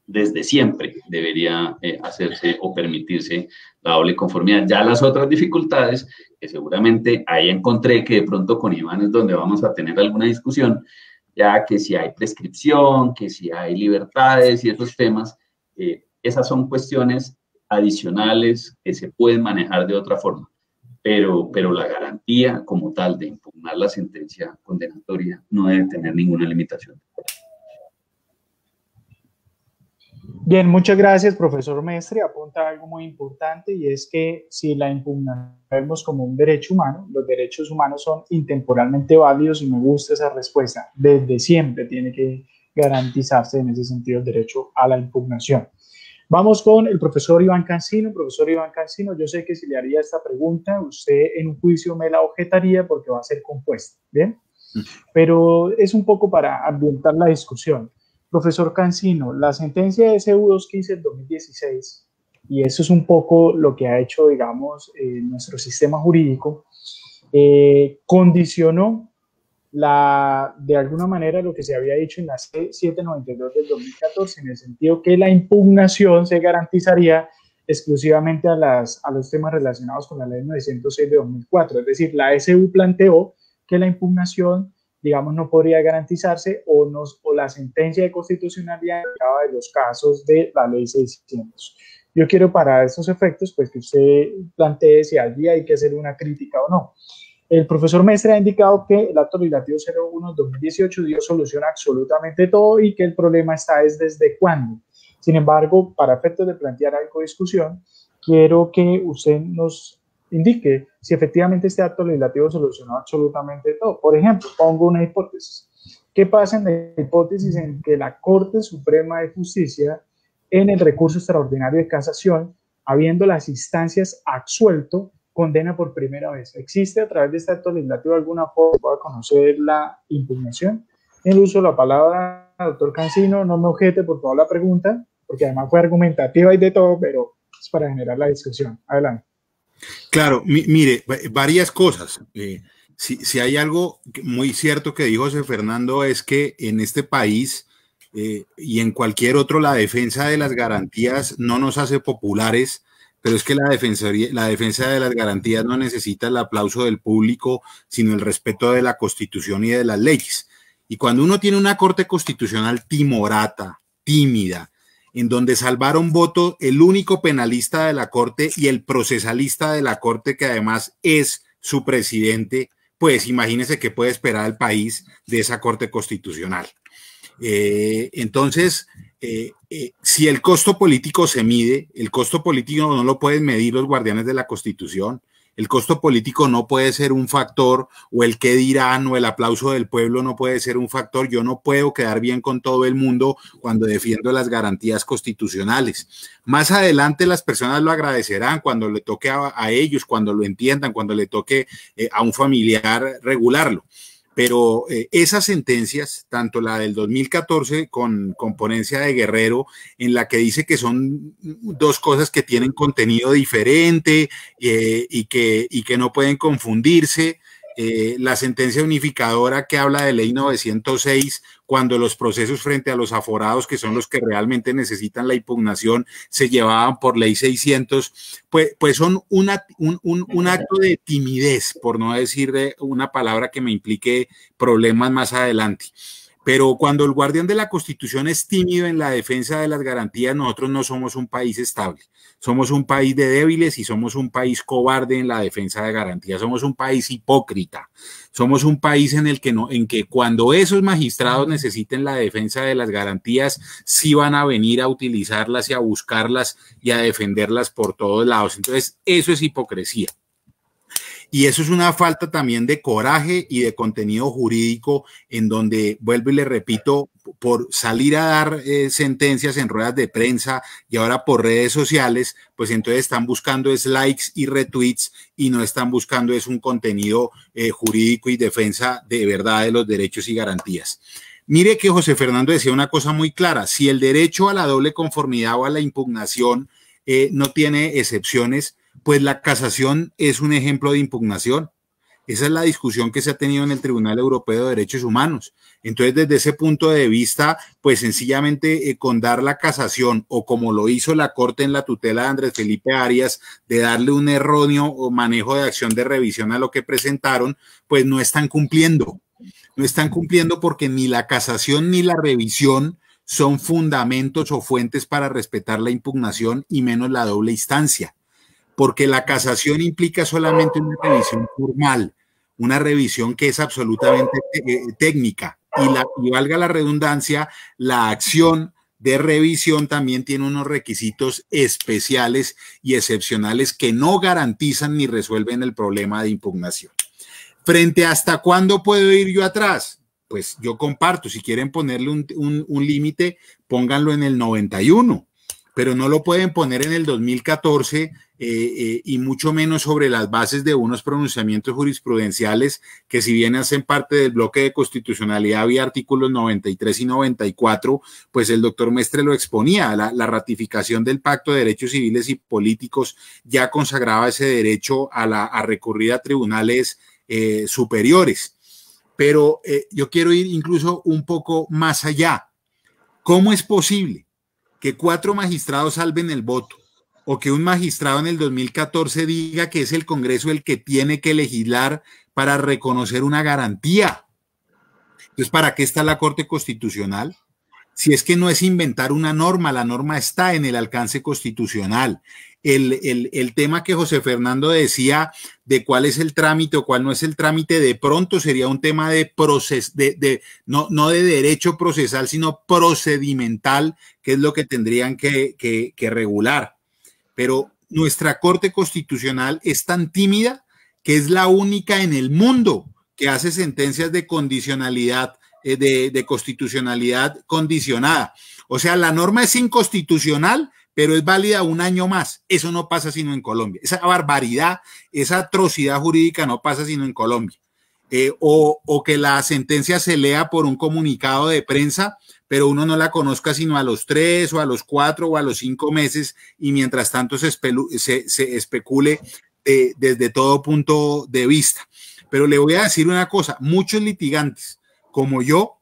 desde siempre debería hacerse o permitirse la doble conformidad. Ya las otras dificultades, que seguramente ahí encontré que de pronto con Iván es donde vamos a tener alguna discusión, ya que si hay prescripción, que si hay libertades y esos temas, esas son cuestiones adicionales que se pueden manejar de otra forma. Pero la garantía como tal de impugnar la sentencia condenatoria no debe tener ninguna limitación. Bien, muchas gracias, profesor Mestre. Apunta algo muy importante y es que si la impugnamos como un derecho humano, los derechos humanos son intemporalmente válidos y me gusta esa respuesta. Desde siempre tiene que garantizarse en ese sentido el derecho a la impugnación. Vamos con el profesor Iván Cancino. Profesor Iván Cancino, yo sé que si le haría esta pregunta, usted en un juicio me la objetaría porque va a ser compuesta, ¿bien? Pero es un poco para ambientar la discusión. Profesor Cancino, la sentencia de SU 215 del 2016, y eso es un poco lo que ha hecho, digamos, nuestro sistema jurídico, condicionó de alguna manera lo que se había dicho en la C792 del 2014, en el sentido que la impugnación se garantizaría exclusivamente a los temas relacionados con la ley 906 de 2004. Es decir, la SU planteó que la impugnación, digamos, no podría garantizarse o la sentencia de constitucionalidad de los casos de la ley 600. Yo quiero para esos efectos, pues que usted plantee si allí hay que hacer una crítica o no. El profesor Mestre ha indicado que el acto legislativo 01-2018 dio solución a absolutamente todo y que el problema está es desde cuándo. Sin embargo, para efectos de plantear algo de discusión, quiero que usted nos indique si efectivamente este acto legislativo solucionó absolutamente todo. Por ejemplo, pongo una hipótesis. ¿Qué pasa en la hipótesis en que la Corte Suprema de Justicia, en el recurso extraordinario de casación, habiendo las instancias absuelto, condena por primera vez? ¿Existe a través de este acto legislativo alguna forma para conocer la impugnación? En el uso de la palabra, doctor Cancino, no me objete por favor la pregunta, porque además fue argumentativa y de todo, pero es para generar la discusión. Adelante. Claro, mire, varias cosas. Si hay algo muy cierto que dijo José Fernando es que en este país y en cualquier otro la defensa de las garantías no nos hace populares, pero es que la defensa de las garantías no necesita el aplauso del público, sino el respeto de la Constitución y de las leyes. Y cuando uno tiene una Corte Constitucional timorata, tímida, en donde salvaron voto el único penalista de la Corte y el procesalista de la Corte, que además es su presidente, pues imagínense qué puede esperar el país de esa Corte Constitucional. Entonces, si el costo político se mide, el costo político no lo pueden medir los guardianes de la Constitución. El costo político no puede ser un factor, o el qué dirán, o el aplauso del pueblo no puede ser un factor. Yo no puedo quedar bien con todo el mundo cuando defiendo las garantías constitucionales. Más adelante las personas lo agradecerán cuando le toque a ellos, cuando lo entiendan, cuando le toque a un familiar regularlo. Pero esas sentencias, tanto la del 2014 con ponencia de Guerrero, en la que dice que son dos cosas que tienen contenido diferente y que no pueden confundirse, la sentencia unificadora que habla de ley 906, cuando los procesos frente a los aforados, que son los que realmente necesitan la impugnación, se llevaban por ley 600, pues son un acto de timidez, por no decir una palabra que me implique problemas más adelante. Pero cuando el guardián de la Constitución es tímido en la defensa de las garantías, nosotros no somos un país estable. Somos un país de débiles y somos un país cobarde en la defensa de garantías. Somos un país hipócrita. Somos un país en el que cuando esos magistrados necesiten la defensa de las garantías, sí van a venir a utilizarlas y a buscarlas y a defenderlas por todos lados. Entonces, eso es hipocresía. Y eso es una falta también de coraje y de contenido jurídico, en donde, vuelvo y le repito, por salir a dar sentencias en ruedas de prensa y ahora por redes sociales, pues entonces están buscando es likes y retweets y no están buscando es un contenido jurídico y defensa de verdad de los derechos y garantías. Mire que José Fernando decía una cosa muy clara: si el derecho a la doble conformidad o a la impugnación no tiene excepciones, pues la casación es un ejemplo de impugnación. Esa es la discusión que se ha tenido en el Tribunal Europeo de Derechos Humanos. Entonces, desde ese punto de vista, pues sencillamente con dar la casación, o como lo hizo la Corte en la tutela de Andrés Felipe Arias, de darle un erróneo manejo de acción de revisión a lo que presentaron, pues no están cumpliendo. No están cumpliendo porque ni la casación ni la revisión son fundamentos o fuentes para respetar la impugnación y menos la doble instancia. Porque la casación implica solamente una revisión formal, una revisión que es absolutamente técnica, y valga la redundancia, la acción de revisión también tiene unos requisitos especiales y excepcionales que no garantizan ni resuelven el problema de impugnación. Frente a hasta cuándo puedo ir yo atrás, pues yo comparto, si quieren ponerle un límite, pónganlo en el 91, pero no lo pueden poner en el 2014 y mucho menos sobre las bases de unos pronunciamientos jurisprudenciales que, si bien hacen parte del bloque de constitucionalidad vía artículos 93 y 94, pues el doctor Mestre lo exponía. La ratificación del Pacto de Derechos Civiles y Políticos ya consagraba ese derecho a recurrir a tribunales superiores. Pero yo quiero ir incluso un poco más allá. ¿Cómo es posible que 4 magistrados salven el voto, o que un magistrado en el 2014 diga que es el Congreso el que tiene que legislar para reconocer una garantía? Entonces, ¿para qué está la Corte Constitucional? Si es que no es inventar una norma, la norma está en el alcance constitucional. El tema que José Fernando decía de cuál es el trámite o cuál no es el trámite, de pronto sería un tema de no de derecho procesal, sino procedimental, que es lo que tendrían que regular. Pero nuestra Corte Constitucional es tan tímida que es la única en el mundo que hace sentencias de condicionalidad, de constitucionalidad condicionada. O sea, la norma es inconstitucional, pero es válida un año más. Eso no pasa sino en Colombia. Esa barbaridad, esa atrocidad jurídica no pasa sino en Colombia. O que la sentencia se lea por un comunicado de prensa, pero uno no la conozca sino a los 3 o a los 4 o a los 5 meses, y mientras tanto se especule desde todo punto de vista. Pero le voy a decir una cosa, muchos litigantes como yo,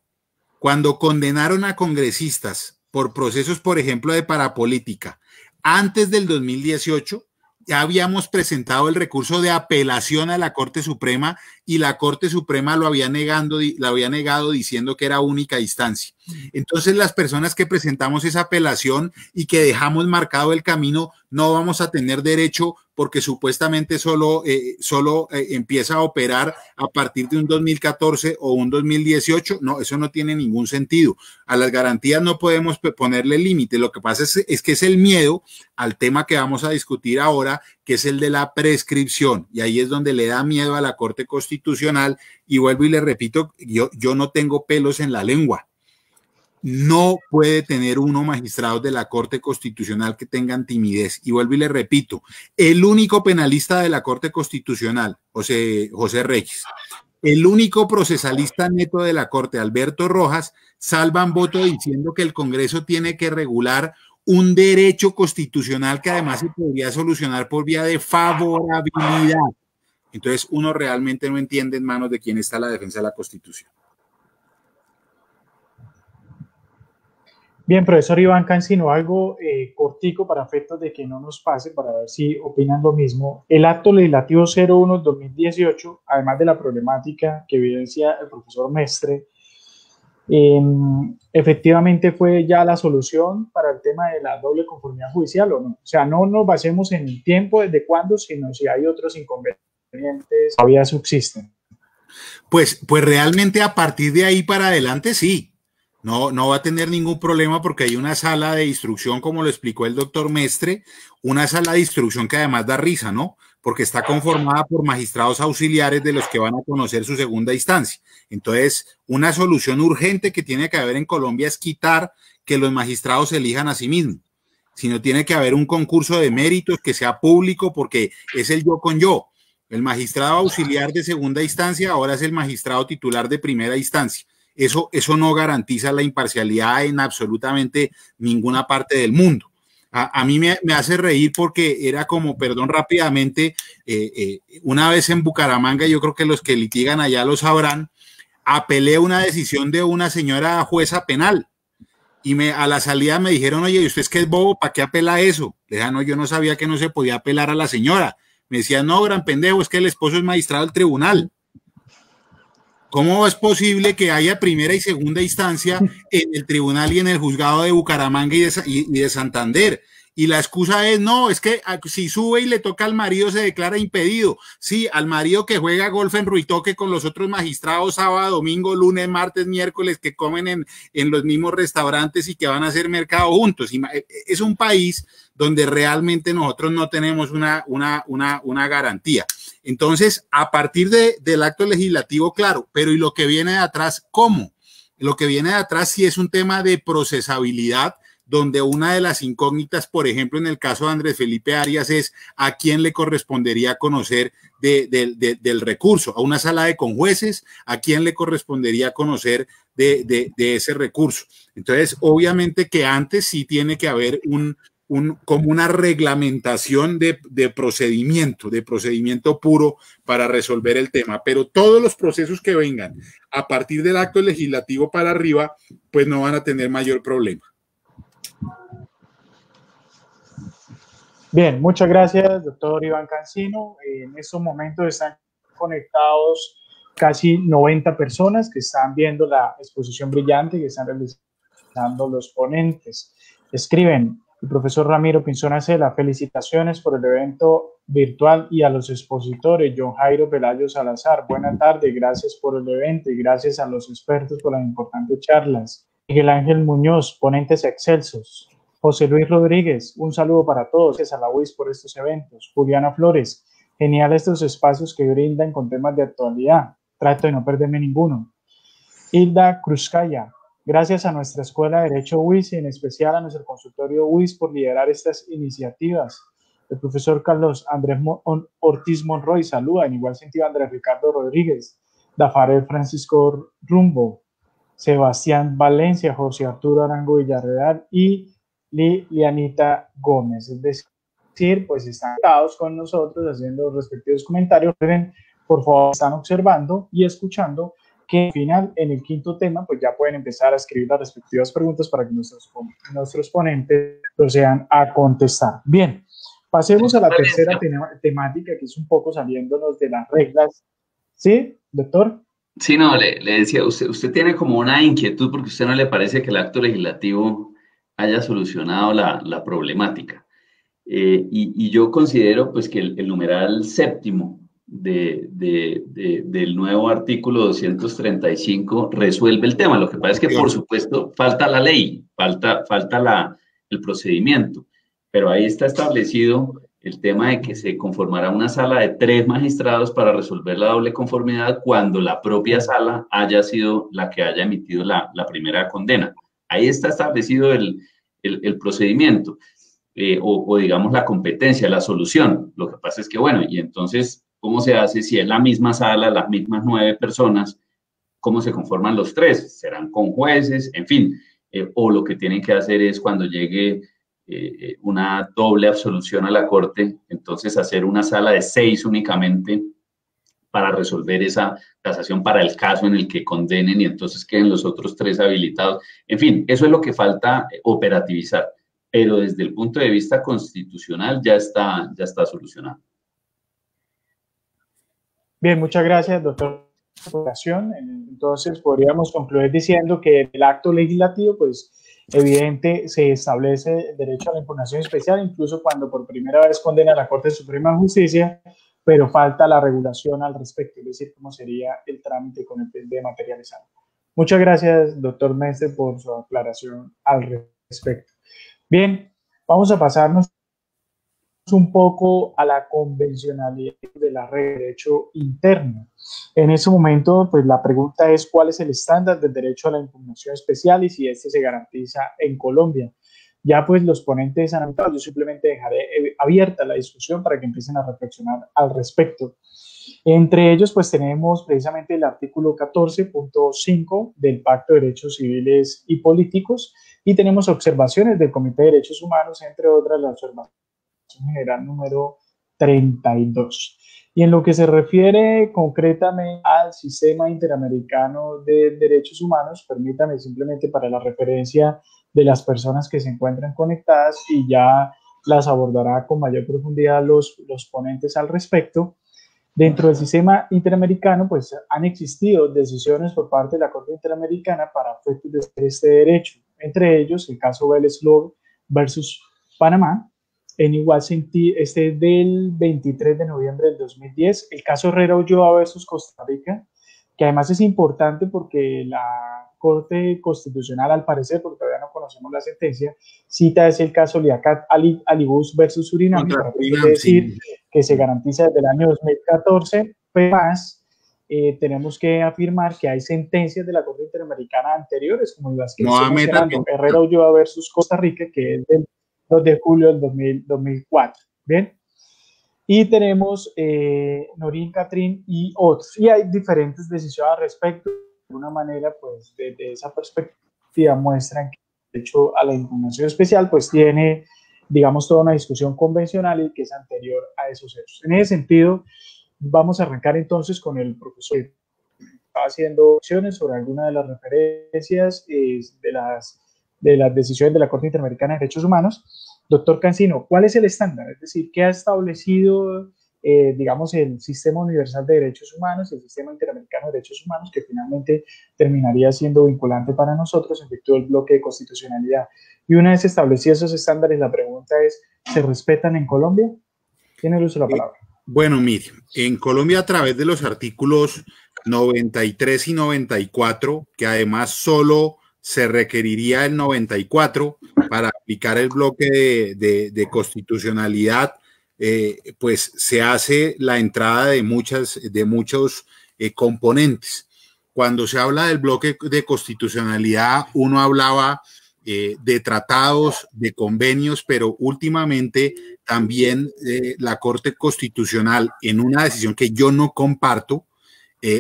cuando condenaron a congresistas por procesos, por ejemplo, de parapolítica, antes del 2018, ya habíamos presentado el recurso de apelación a la Corte Suprema y la Corte Suprema lo había negado diciendo que era única instancia. Entonces, las personas que presentamos esa apelación y que dejamos marcado el camino, no vamos a tener derecho porque supuestamente solo empieza a operar a partir de un 2014 o un 2018. No, eso no tiene ningún sentido. A las garantías no podemos ponerle límite. Lo que pasa es que es el miedo al tema que vamos a discutir ahora, que es el de la prescripción. Y ahí es donde le da miedo a la Corte Constitucional. Y vuelvo y le repito, yo no tengo pelos en la lengua. No puede tener uno magistrados de la Corte Constitucional que tengan timidez. Y vuelvo y le repito, el único penalista de la Corte Constitucional, José Reyes, el único procesalista neto de la Corte, Alberto Rojas, salvan voto diciendo que el Congreso tiene que regular un derecho constitucional que además se podría solucionar por vía de favorabilidad. Entonces uno realmente no entiende en manos de quién está la defensa de la Constitución. Bien, profesor Iván Cancino, algo cortico para efectos de que no nos pase, para ver si opinan lo mismo. El acto legislativo 01-2018, además de la problemática que evidencia el profesor Mestre, efectivamente fue ya la solución para el tema de la doble conformidad judicial, ¿o no? O sea, no nos basemos en el tiempo, desde cuándo, sino si hay otros inconvenientes todavía subsisten. Pues realmente a partir de ahí para adelante sí. No va a tener ningún problema porque hay una sala de instrucción, como lo explicó el doctor Mestre, una sala de instrucción que además da risa, ¿no? Porque está conformada por magistrados auxiliares de los que van a conocer su segunda instancia. Entonces, una solución urgente que tiene que haber en Colombia es quitar que los magistrados se elijan a sí mismos, sino tiene que haber un concurso de méritos que sea público porque es el yo con yo. El magistrado auxiliar de segunda instancia ahora es el magistrado titular de primera instancia. Eso no garantiza la imparcialidad en absolutamente ninguna parte del mundo. A mí me hace reír porque era como, perdón, rápidamente, una vez en Bucaramanga, yo creo que los que litigan allá lo sabrán, apelé una decisión de una señora jueza penal y a la salida me dijeron, oye, ¿y usted es que es bobo? ¿Para qué apela eso? Le dije, no, yo no sabía que no se podía apelar a la señora. Me decía, no, gran pendejo, es que el esposo es magistrado del tribunal. ¿Cómo es posible que haya primera y segunda instancia en el tribunal y en el juzgado de Bucaramanga y de Santander? Y la excusa es, no, es que si sube y le toca al marido se declara impedido. Sí, al marido que juega golf en Ruitoque con los otros magistrados sábado, domingo, lunes, martes, miércoles, que comen en los mismos restaurantes y que van a hacer mercado juntos. Es un país donde realmente nosotros no tenemos una garantía. Entonces, a partir del acto legislativo, claro, pero ¿y lo que viene de atrás? ¿Cómo? Lo que viene de atrás sí es un tema de procesabilidad, donde una de las incógnitas, por ejemplo, en el caso de Andrés Felipe Arias, es a quién le correspondería conocer del recurso, a una sala de conjueces, a quién le correspondería conocer de ese recurso. Entonces, obviamente que antes sí tiene que haber como una reglamentación de procedimiento puro para resolver el tema, pero todos los procesos que vengan a partir del acto legislativo para arriba, pues no van a tener mayor problema. Bien, muchas gracias, doctor Iván Cancino. En estos momentos están conectados casi 90 personas que están viendo la exposición brillante que están realizando dando los ponentes. Escriben: el profesor Ramiro Pinzón Acela, felicitaciones por el evento virtual y a los expositores. John Jairo Pelayo Salazar, buena tarde, gracias por el evento y gracias a los expertos por las importantes charlas. Miguel Ángel Muñoz, ponentes excelsos. José Luis Rodríguez, un saludo para todos, gracias a la UIS por estos eventos. Juliana Flores, genial estos espacios que brindan con temas de actualidad, trato de no perderme ninguno. Hilda Cruzcaya, gracias a nuestra Escuela de Derecho UIS y en especial a nuestro consultorio UIS por liderar estas iniciativas. El profesor Carlos Andrés Ortiz Monroy saluda, en igual sentido Andrés Ricardo Rodríguez, Dafarel Francisco Rumbo, Sebastián Valencia, José Arturo Arango Villarreal y Lilianita Gómez. Es decir, pues están conectados con nosotros haciendo los respectivos comentarios. Por favor, están observando y escuchando que al final, en el quinto tema, pues ya pueden empezar a escribir las respectivas preguntas para que nuestros ponentes procedan a contestar. Bien, pasemos a la tercera temática, que es un poco saliéndonos de las reglas. ¿Sí, doctor? Sí, no, le decía, usted tiene como una inquietud porque a usted no le parece que el acto legislativo haya solucionado la problemática. Y yo considero pues que el numeral séptimo del nuevo artículo 235 resuelve el tema. Lo que pasa es que, por supuesto, falta la ley, falta el procedimiento, pero ahí está establecido el tema de que se conformará una sala de 3 magistrados para resolver la doble conformidad cuando la propia sala haya sido la que haya emitido la primera condena. Ahí está establecido el procedimiento, o digamos la competencia, la solución. Lo que pasa es que, bueno, y entonces, ¿cómo se hace si es la misma sala, las mismas 9 personas? ¿Cómo se conforman los 3? ¿Serán con jueces? En fin, o lo que tienen que hacer es cuando llegue una doble absolución a la corte, entonces hacer una sala de 6 únicamente para resolver esa casación para el caso en el que condenen y entonces queden los otros 3 habilitados. En fin, eso es lo que falta operativizar, pero desde el punto de vista constitucional ya está solucionado. Bien, muchas gracias, doctor. Entonces podríamos concluir diciendo que el acto legislativo, pues evidente, se establece el derecho a la impugnación especial, incluso cuando por primera vez condena la Corte Suprema de Justicia, pero falta la regulación al respecto, es decir, cómo sería el trámite con el fin de materializarlo. Muchas gracias, doctor Mestre, por su aclaración al respecto. Bien, vamos a pasarnos un poco a la convencionalidad de la red de derecho interno. En ese momento, pues la pregunta es cuál es el estándar del derecho a la impugnación especial y si este se garantiza en Colombia. Ya pues los ponentes han hablado, yo simplemente dejaré abierta la discusión para que empiecen a reflexionar al respecto. Entre ellos pues tenemos precisamente el artículo 14.5 del Pacto de Derechos Civiles y Políticos y tenemos observaciones del Comité de Derechos Humanos, entre otras la observación general número 32. Y en lo que se refiere concretamente al Sistema Interamericano de Derechos Humanos, permítame simplemente para la referencia de las personas que se encuentran conectadas y ya las abordará con mayor profundidad los ponentes al respecto. Dentro del sistema interamericano, pues han existido decisiones por parte de la Corte Interamericana para efectos de este derecho, entre ellos el caso Vélez Lobo versus Panamá, en igual sentido, del 23 de noviembre del 2010, el caso Herrera Ulloa versus Costa Rica, que además es importante porque la Corte Constitucional, al parecer, porque todavía no conocemos la sentencia, cita es el caso Liaquat Alibus versus Surinam, para decir que se garantiza desde el año 2014, pero más tenemos que afirmar que hay sentencias de la Corte Interamericana anteriores, como las que estoy mencionando, Herrera Ulloa versus Costa Rica, que es del 2 de julio del 2004, ¿bien? Y tenemos Norin Catrín y otros, y hay diferentes decisiones al respecto. De alguna manera, pues, desde esa perspectiva muestran que el derecho a la impugnación especial, pues, tiene, digamos, toda una discusión convencional y que es anterior a esos hechos. En ese sentido, vamos a arrancar entonces con el profesor haciendo acciones sobre alguna de las referencias de las decisiones de la Corte Interamericana de Derechos Humanos. Doctor Cancino, ¿cuál es el estándar? Es decir, ¿qué ha establecido digamos, el Sistema Universal de Derechos Humanos y el Sistema Interamericano de Derechos Humanos, que finalmente terminaría siendo vinculante para nosotros en virtud del bloque de constitucionalidad. Y una vez establecidos esos estándares, la pregunta es, ¿se respetan en Colombia? Tiene el uso de la palabra. Bueno, mire, en Colombia a través de los artículos 93 y 94, que además solo se requeriría el 94 para aplicar el bloque de constitucionalidad, pues se hace la entrada de muchos componentes. Cuando se habla del bloque de constitucionalidad, uno hablaba de tratados, de convenios, pero últimamente también la Corte Constitucional, en una decisión que yo no comparto,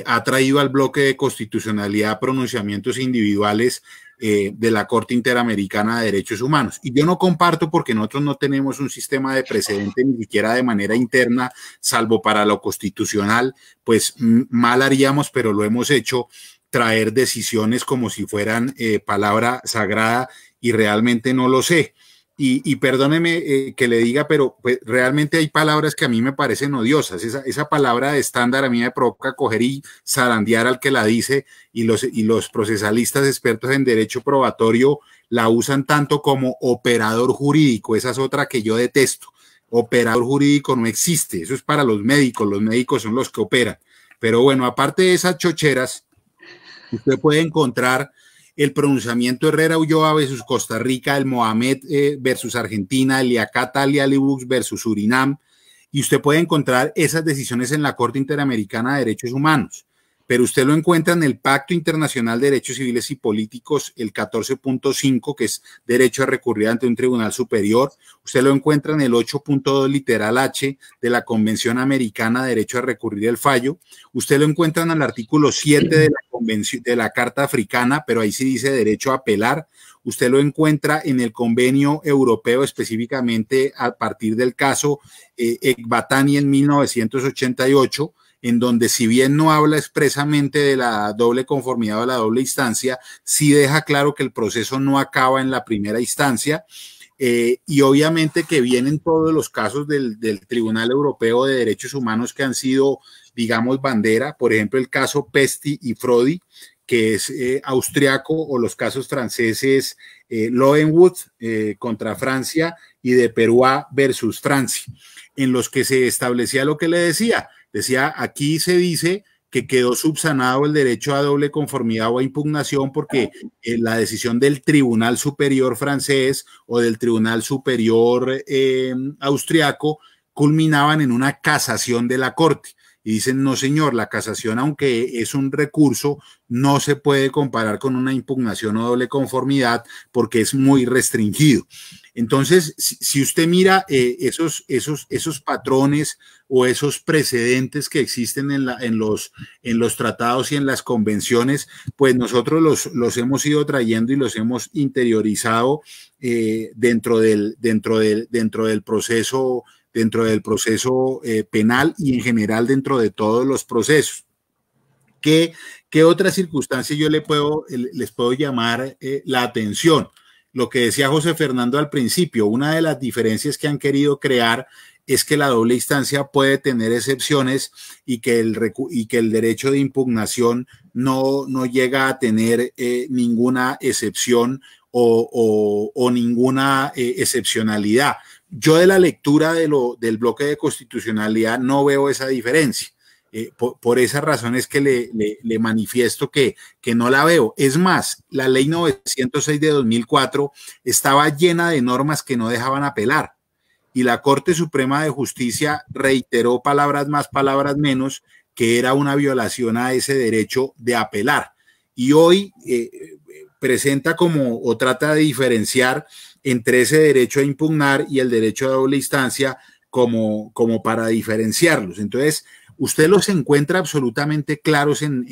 ha traído al bloque de constitucionalidad pronunciamientos individuales de la Corte Interamericana de Derechos Humanos. Y yo no comparto porque nosotros no tenemos un sistema de precedente ni siquiera de manera interna, salvo para lo constitucional, pues mal haríamos, pero lo hemos hecho, traer decisiones como si fueran palabra sagrada y realmente no lo sé. Y perdóneme que le diga, pero pues, realmente hay palabras que a mí me parecen odiosas. Esa palabra de estándar a mí me provoca coger y zarandear al que la dice, y los procesalistas expertos en derecho probatorio la usan tanto como operador jurídico. Esa es otra que yo detesto. Operador jurídico no existe, eso es para los médicos son los que operan. Pero bueno, aparte de esas chocheras, usted puede encontrar el pronunciamiento Herrera Ulloa versus Costa Rica, el Mohamed versus Argentina, el Liaquat Ali Alibux versus Surinam, y usted puede encontrar esas decisiones en la Corte Interamericana de Derechos Humanos, pero usted lo encuentra en el Pacto Internacional de Derechos Civiles y Políticos, el 14.5, que es derecho a recurrir ante un tribunal superior. Usted lo encuentra en el 8.2 literal H de la Convención Americana de Derecho a recurrir el fallo. Usted lo encuentra en el artículo 7 de la Convención de la Carta Africana, pero ahí sí dice derecho a apelar. Usted lo encuentra en el Convenio Europeo, específicamente a partir del caso Ekbatani en 1988, en donde si bien no habla expresamente de la doble conformidad o la doble instancia, sí deja claro que el proceso no acaba en la primera instancia, y obviamente que vienen todos los casos del Tribunal Europeo de Derechos Humanos que han sido, digamos, bandera, por ejemplo, el caso Pesti y Frodi, que es austriaco, o los casos franceses Loenwood contra Francia y de Perú versus Francia, en los que se establecía lo que le decía, aquí se dice que quedó subsanado el derecho a doble conformidad o a impugnación porque la decisión del Tribunal Superior francés o del Tribunal Superior austriaco culminaban en una casación de la Corte. Y dicen, no señor, la casación, aunque es un recurso, no se puede comparar con una impugnación o doble conformidad porque es muy restringido. Entonces, si usted mira esos patrones o esos precedentes que existen en los tratados y en las convenciones, pues nosotros los hemos ido trayendo y los hemos interiorizado dentro del proceso penal y en general dentro de todos los procesos. ¿Qué otra circunstancia yo les puedo llamar la atención? Lo que decía José Fernando al principio, una de las diferencias que han querido crear es que la doble instancia puede tener excepciones y que el derecho de impugnación no llega a tener ninguna excepción o ninguna excepcionalidad. Yo de la lectura del bloque de constitucionalidad no veo esa diferencia. Por esas razones que le manifiesto que no la veo. Es más, la ley 906 de 2004 estaba llena de normas que no dejaban apelar y la Corte Suprema de Justicia reiteró palabras más, palabras menos, que era una violación a ese derecho de apelar. Y hoy presenta o trata de diferenciar entre ese derecho a impugnar y el derecho a doble instancia como para diferenciarlos. Entonces, usted los encuentra absolutamente claros en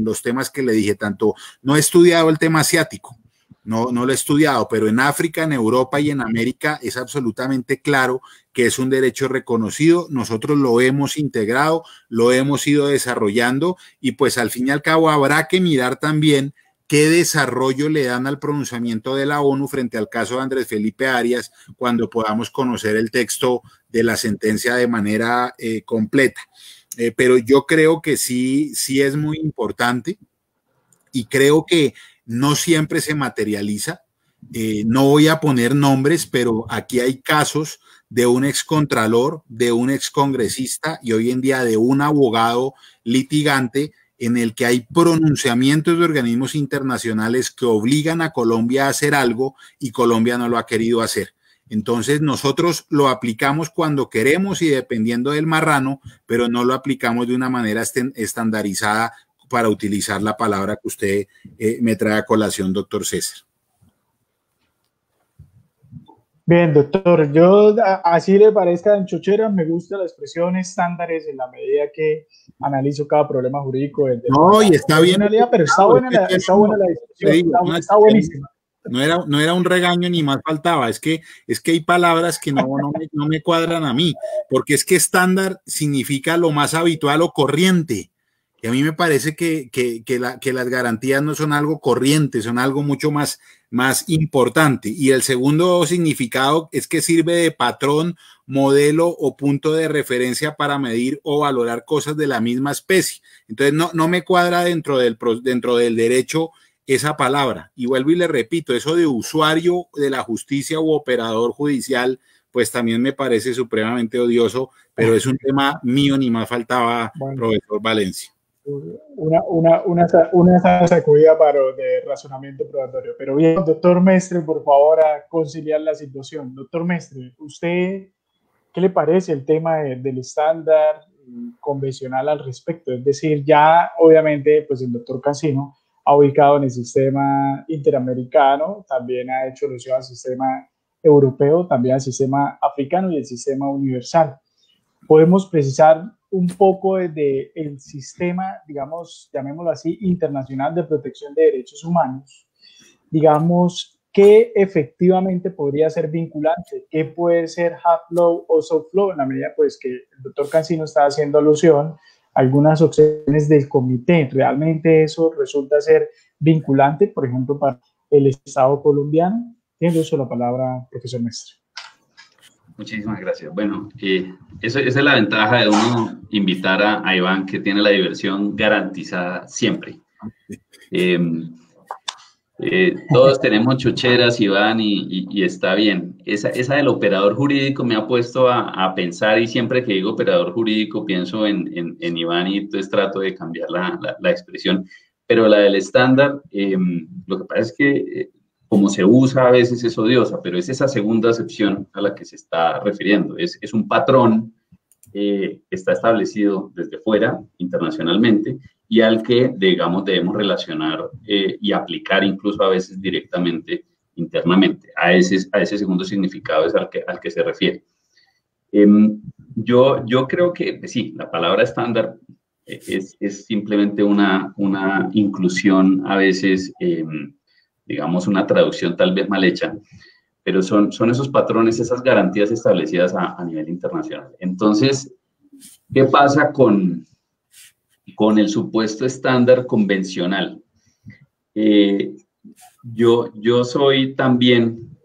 los temas que le dije. Tanto no he estudiado el tema asiático, no lo he estudiado, pero en África, en Europa y en América es absolutamente claro que es un derecho reconocido. Nosotros lo hemos integrado, lo hemos ido desarrollando y pues al fin y al cabo habrá que mirar también qué desarrollo le dan al pronunciamiento de la ONU frente al caso de Andrés Felipe Arias cuando podamos conocer el texto de la sentencia de manera completa. Pero yo creo que sí es muy importante y creo que no siempre se materializa. No voy a poner nombres, pero aquí hay casos de un excontralor, de un excongresista y hoy en día de un abogado litigante en el que hay pronunciamientos de organismos internacionales que obligan a Colombia a hacer algo y Colombia no lo ha querido hacer. Entonces nosotros lo aplicamos cuando queremos y dependiendo del marrano, pero no lo aplicamos de una manera estandarizada, para utilizar la palabra que usted me trae a colación, doctor César. Bien, doctor, yo así le parezca en chochera, me gusta la expresión estándares en la medida que analizo cada problema jurídico. No, y está bien. Pero está buena la discusión, está buenísima. No era un regaño ni más faltaba, es que hay palabras que no me cuadran a mí, porque es que estándar significa lo más habitual o corriente. Y a mí me parece que las garantías no son algo corriente, son algo mucho más importante. Y el segundo significado es que sirve de patrón, modelo o punto de referencia para medir o valorar cosas de la misma especie. Entonces no me cuadra dentro del derecho esa palabra. Y vuelvo y le repito, eso de usuario de la justicia u operador judicial, pues también me parece supremamente odioso, pero es un tema mío, ni más faltaba, bueno, profesor Valencia. Una sacudida de razonamiento probatorio. Pero bien, doctor Mestre, por favor, a conciliar la situación. Doctor Mestre, ¿usted qué le parece el tema del estándar convencional al respecto? Es decir, ya obviamente pues el doctor Cancino ha ubicado en el sistema interamericano, también ha hecho alusión al sistema europeo, también al sistema africano y el sistema universal. Podemos precisar un poco desde el sistema, digamos, llamémoslo así, internacional de protección de derechos humanos, digamos, ¿qué efectivamente podría ser vinculante? ¿Qué puede ser hard law o soft law? En la medida pues que el doctor Cancino está haciendo alusión a algunas opciones del comité. ¿Realmente eso resulta ser vinculante, por ejemplo, para el Estado colombiano? Tiene uso la palabra, profesor Mestre. Muchísimas gracias. Bueno, esa es la ventaja de uno invitar a Iván, que tiene la diversión garantizada siempre. Todos tenemos chocheras, Iván, y está bien. Esa del operador jurídico me ha puesto a pensar, y siempre que digo operador jurídico pienso en Iván, y entonces trato de cambiar la expresión. Pero la del estándar, lo que pasa es que como se usa a veces es odiosa, pero es esa segunda acepción a la que se está refiriendo. Es un patrón que está establecido desde fuera, internacionalmente, y al que, digamos, debemos relacionar y aplicar incluso a veces directamente internamente. A ese segundo significado es al que se refiere. Yo creo que, sí, la palabra estándar es simplemente una inclusión a veces, digamos, una traducción tal vez mal hecha, pero son esos patrones, esas garantías establecidas a nivel internacional. Entonces, ¿qué pasa con el supuesto estándar convencional? Yo soy también,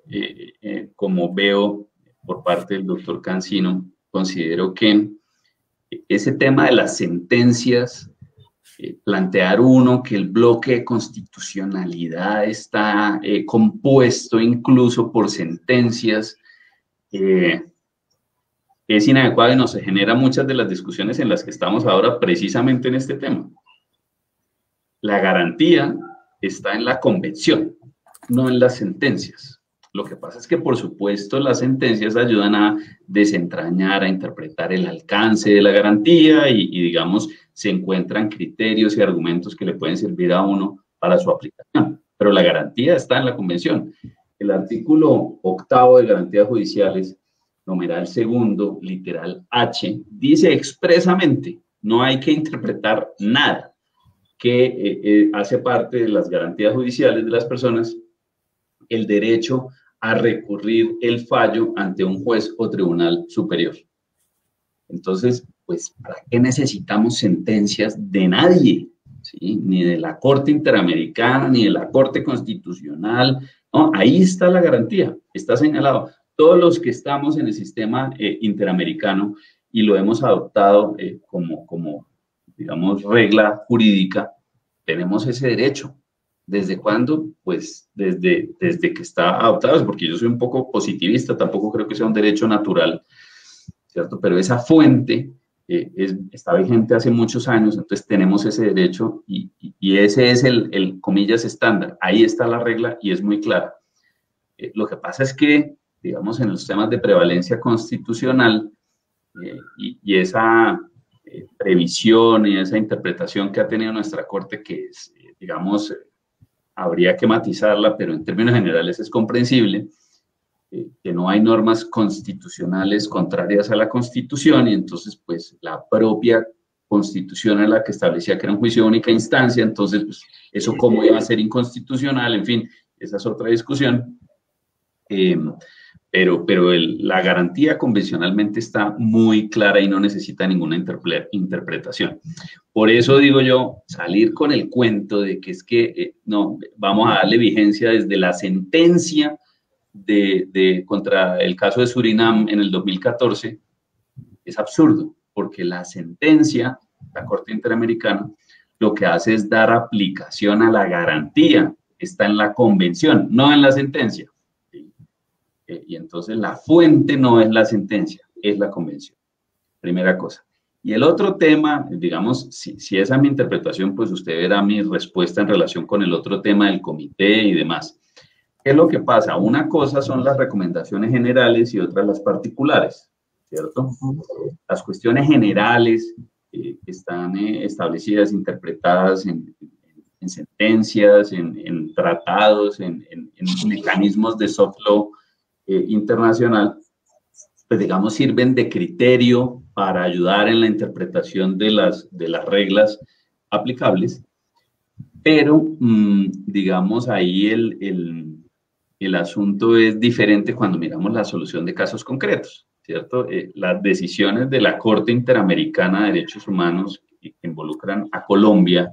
como veo por parte del doctor Cancino, considero que ese tema de las sentencias, plantear uno que el bloque de constitucionalidad está compuesto incluso por sentencias, es inadecuado y nos genera muchas de las discusiones en las que estamos ahora precisamente en este tema. La garantía está en la convención, no en las sentencias. Lo que pasa es que, por supuesto, las sentencias ayudan a desentrañar, a interpretar el alcance de la garantía y digamos, se encuentran criterios y argumentos que le pueden servir a uno para su aplicación. Pero la garantía está en la convención. El artículo 8 de garantías judiciales, numeral segundo, literal H, dice expresamente, no hay que interpretar nada, que hace parte de las garantías judiciales de las personas el derecho a recurrir el fallo ante un juez o tribunal superior. Entonces, pues, ¿para qué necesitamos sentencias de nadie? O ¿sí? Ni de la Corte Interamericana, ni de la Corte Constitucional. No, ahí está la garantía, está señalado. Todos los que estamos en el sistema interamericano y lo hemos adoptado como, digamos, regla jurídica, tenemos ese derecho. ¿Desde cuándo? Pues desde que está adoptado, porque yo soy un poco positivista, tampoco creo que sea un derecho natural, ¿cierto? Pero esa fuente está vigente hace muchos años, entonces tenemos ese derecho y ese es el comillas estándar. Ahí está la regla y es muy clara. Lo que pasa es que, digamos, en los temas de prevalencia constitucional y esa previsión y esa interpretación que ha tenido nuestra Corte, que es, digamos, habría que matizarla, pero en términos generales es comprensible, que no hay normas constitucionales contrarias a la Constitución y entonces pues la propia Constitución es la que establecía que era un juicio de única instancia, entonces pues, eso cómo iba a ser inconstitucional, en fin, esa es otra discusión. Pero la garantía convencionalmente está muy clara y no necesita ninguna interpretación. Por eso digo yo, salir con el cuento de que es que no, vamos a darle vigencia desde la sentencia contra el caso de Surinam en el 2014, es absurdo, porque la sentencia, la Corte Interamericana, lo que hace es dar aplicación a la garantía, está en la convención, no en la sentencia. Y entonces la fuente no es la sentencia, es la convención. Primera cosa. Y el otro tema, digamos, si esa es mi interpretación, pues usted verá mi respuesta en relación con el otro tema del comité y demás. ¿Qué es lo que pasa? Una cosa son las recomendaciones generales y otra las particulares, ¿cierto? Las cuestiones generales están establecidas, interpretadas en sentencias, en tratados, en mecanismos de soft law internacional, pues digamos sirven de criterio para ayudar en la interpretación de las reglas aplicables, pero digamos ahí el asunto es diferente cuando miramos la solución de casos concretos, ¿cierto? Las decisiones de la Corte Interamericana de Derechos Humanos que involucran a Colombia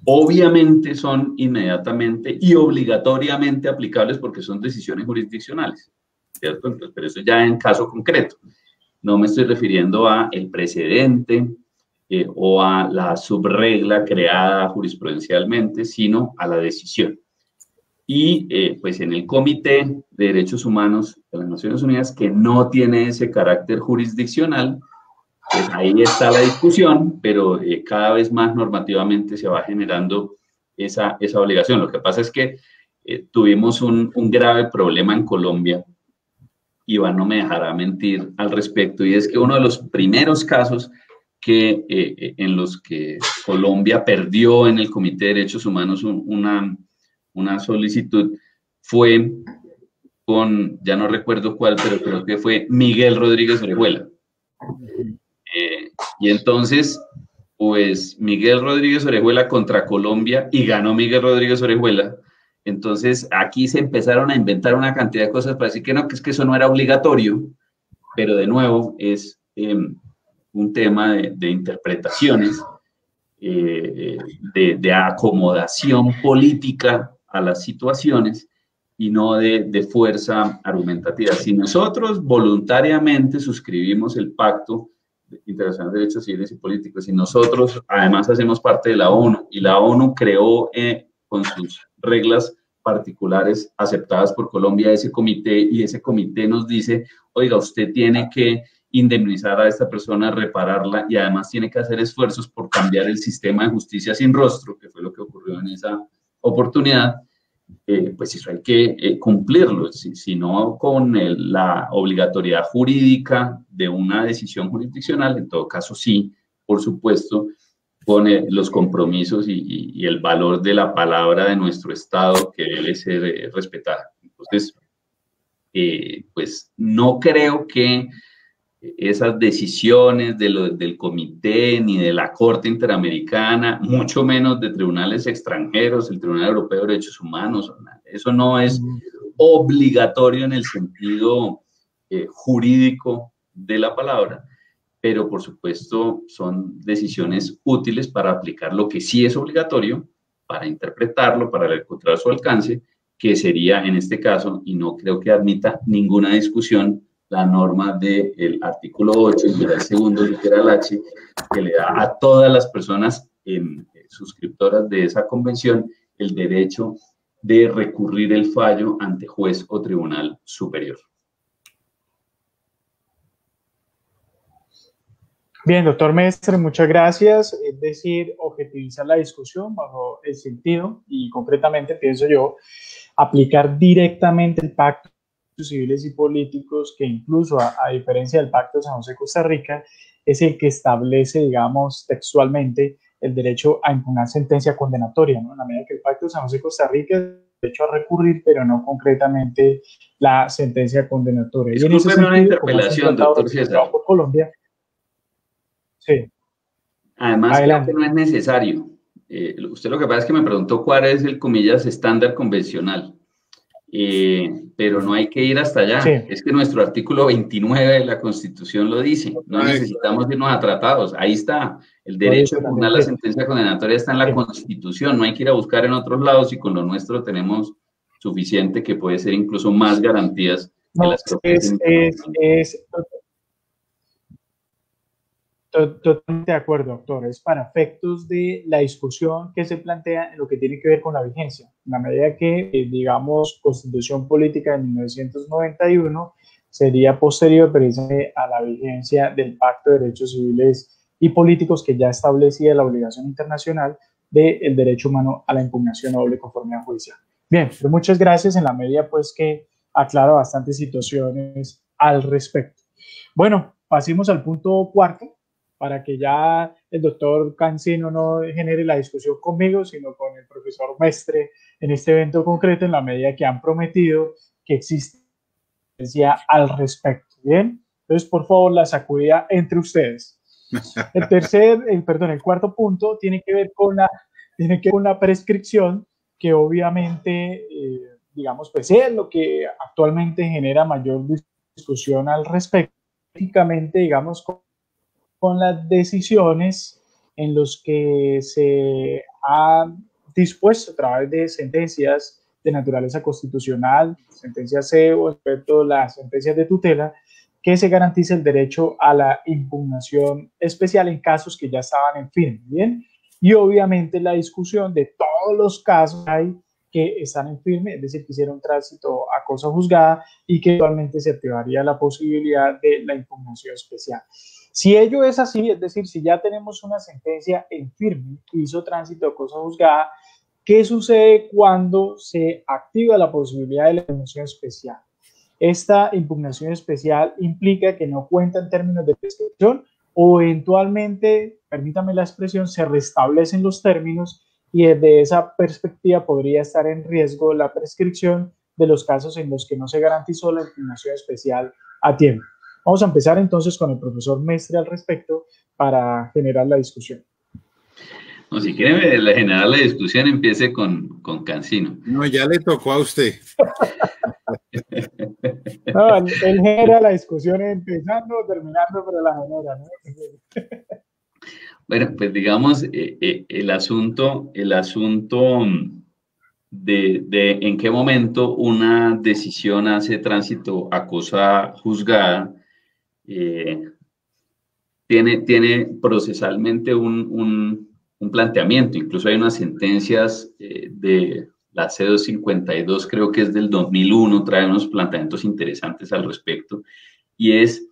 obviamente son inmediatamente y obligatoriamente aplicables porque son decisiones jurisdiccionales, ¿cierto? Entonces, pero eso ya en caso concreto. No me estoy refiriendo a el precedente o a la subregla creada jurisprudencialmente, sino a la decisión. Y pues en el Comité de Derechos Humanos de las Naciones Unidas, que no tiene ese carácter jurisdiccional, pues ahí está la discusión, pero cada vez más normativamente se va generando esa obligación. Lo que pasa es que tuvimos un grave problema en Colombia, Iván no me dejará mentir al respecto, y es que uno de los primeros casos en los que Colombia perdió en el Comité de Derechos Humanos una solicitud fue con, ya no recuerdo cuál, pero creo que fue Miguel Rodríguez Orejuela. Y entonces, pues Miguel Rodríguez Orejuela contra Colombia y ganó Miguel Rodríguez Orejuela. Entonces, aquí se empezaron a inventar una cantidad de cosas para decir que no, que es que eso no era obligatorio, pero de nuevo es un tema de interpretaciones, de acomodación política a las situaciones y no de fuerza argumentativa. Si nosotros voluntariamente suscribimos el Pacto Internacional de Derechos Civiles y Políticos y nosotros además hacemos parte de la ONU y la ONU creó con sus reglas particulares aceptadas por Colombia ese comité y ese comité nos dice, oiga, usted tiene que indemnizar a esta persona, repararla y además tiene que hacer esfuerzos por cambiar el sistema de justicia sin rostro, que fue lo que ocurrió en esa oportunidad, pues eso hay que cumplirlo, si no con la obligatoriedad jurídica de una decisión jurisdiccional, en todo caso sí, por supuesto, con los compromisos y el valor de la palabra de nuestro Estado que debe ser respetada. Entonces, pues no creo que esas decisiones del comité ni de la Corte Interamericana, mucho menos de tribunales extranjeros, el Tribunal Europeo de Derechos Humanos, eso no es obligatorio en el sentido jurídico de la palabra. pero por supuesto son decisiones útiles para aplicar lo que sí es obligatorio, para interpretarlo, para encontrar su alcance, que sería en este caso, y no creo que admita ninguna discusión, la norma del artículo 8, numeral segundo, literal H, que le da a todas las personas suscriptoras de esa convención el derecho de recurrir el fallo ante juez o tribunal superior. Bien, doctor Mestre, muchas gracias. Es decir, objetivizar la discusión bajo el sentido y concretamente, pienso yo, aplicar directamente el Pacto de Derechos Civiles y Políticos, que incluso a diferencia del Pacto de San José, Costa Rica, es el que establece, digamos, textualmente el derecho a impugnar sentencia condenatoria, ¿no? En la medida que el Pacto de San José, Costa Rica, es el derecho a recurrir, pero no concretamente la sentencia condenatoria. Discúlpeme una interpelación, doctor César. Por Colombia. Sí. Además, creo que no es necesario. Usted lo que pasa es que me preguntó cuál es el, comillas, estándar convencional. Pero no hay que ir hasta allá. Sí. Es que nuestro artículo 29 de la Constitución lo dice. No necesitamos irnos a tratados. Ahí está. El derecho a impugnar la sentencia condenatoria está en la Constitución. No hay que ir a buscar en otros lados y con lo nuestro tenemos suficiente, que puede ser incluso más garantías que las que Totalmente de acuerdo, doctor. Es para efectos de la discusión que se plantea en lo que tiene que ver con la vigencia. En la medida que, digamos, Constitución Política de 1991 sería posterior precisamente a la vigencia del Pacto de Derechos Civiles y Políticos, que ya establecía la obligación internacional del derecho humano a la impugnación a doble conformidad judicial. Bien, pero muchas gracias, en la medida pues que aclara bastantes situaciones al respecto. Bueno, pasemos al punto cuarto, para que ya el doctor Cancino no genere la discusión conmigo, sino con el profesor Mestre en este evento concreto, en la medida que han prometido que existe al respecto. Bien, entonces por favor la sacudida entre ustedes. El cuarto punto tiene que ver con la prescripción, que obviamente, digamos, pues es lo que actualmente genera mayor discusión al respecto, prácticamente, digamos, con las decisiones en los que se ha dispuesto a través de sentencias de naturaleza constitucional, sentencias CEO, respecto a las sentencias de tutela, que se garantice el derecho a la impugnación especial en casos que ya estaban en firme, ¿bien? Y obviamente la discusión de todos los casos que están en firme, es decir, que hicieron tránsito a cosa juzgada y que actualmente se activaría la posibilidad de la impugnación especial. Si ello es así, es decir, si ya tenemos una sentencia en firme que hizo tránsito a cosa juzgada, ¿qué sucede cuando se activa la posibilidad de la impugnación especial? Esta impugnación especial implica que no cuenta en términos de prescripción o eventualmente, permítame la expresión, se restablecen los términos y desde esa perspectiva podría estar en riesgo la prescripción de los casos en los que no se garantizó la impugnación especial a tiempo. Vamos a empezar entonces con el profesor Mestre al respecto para generar la discusión. No, si quiere generar la discusión, empiece con Cancino. No, ya le tocó a usted. No, él genera la discusión empezando, terminando, pero la genera, ¿no? Bueno, pues digamos, el asunto de en qué momento una decisión hace tránsito a cosa juzgada, tiene procesalmente un planteamiento. Incluso hay unas sentencias de la C252, creo que es del 2001, trae unos planteamientos interesantes al respecto, y es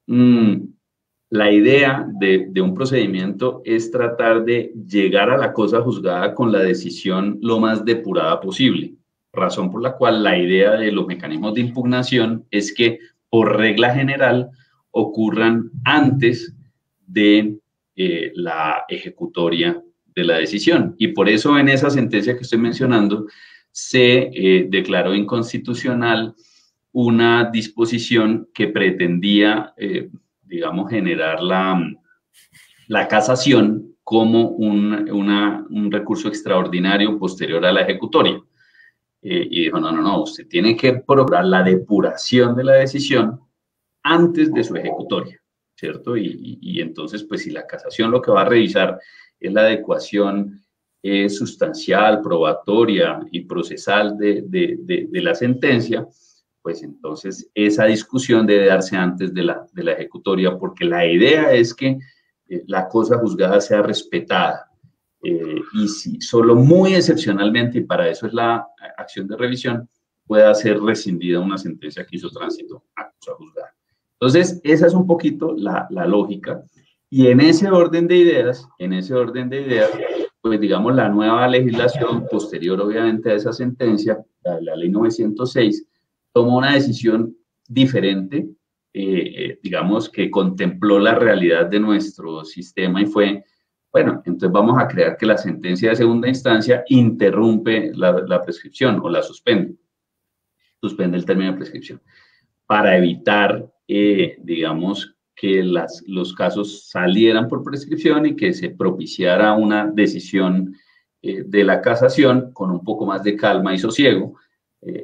la idea de un procedimiento es tratar de llegar a la cosa juzgada con la decisión lo más depurada posible, razón por la cual la idea de los mecanismos de impugnación es que por regla general ocurran antes de la ejecutoria de la decisión. Y por eso en esa sentencia que estoy mencionando se declaró inconstitucional una disposición que pretendía, digamos, generar la casación como un recurso extraordinario posterior a la ejecutoria. Y dijo, no, usted tiene que procurar la depuración de la decisión antes de su ejecutoria. ¿cierto? Y entonces, pues si la casación lo que va a revisar es la adecuación sustancial, probatoria y procesal de la sentencia, pues entonces esa discusión debe darse antes de la ejecutoria, porque la idea es que la cosa juzgada sea respetada. Y si solo muy excepcionalmente, y para eso es la acción de revisión, pueda ser rescindida una sentencia que hizo tránsito a cosa juzgada. Entonces, esa es un poquito la lógica. Y en ese orden de ideas, pues digamos, la nueva legislación posterior, obviamente, a esa sentencia, la ley 906, tomó una decisión diferente, digamos, que contempló la realidad de nuestro sistema y fue, bueno, entonces vamos a crear que la sentencia de segunda instancia interrumpe la prescripción o la suspende el término de prescripción, para evitar, digamos, que los casos salieran por prescripción y que se propiciara una decisión de la casación con un poco más de calma y sosiego,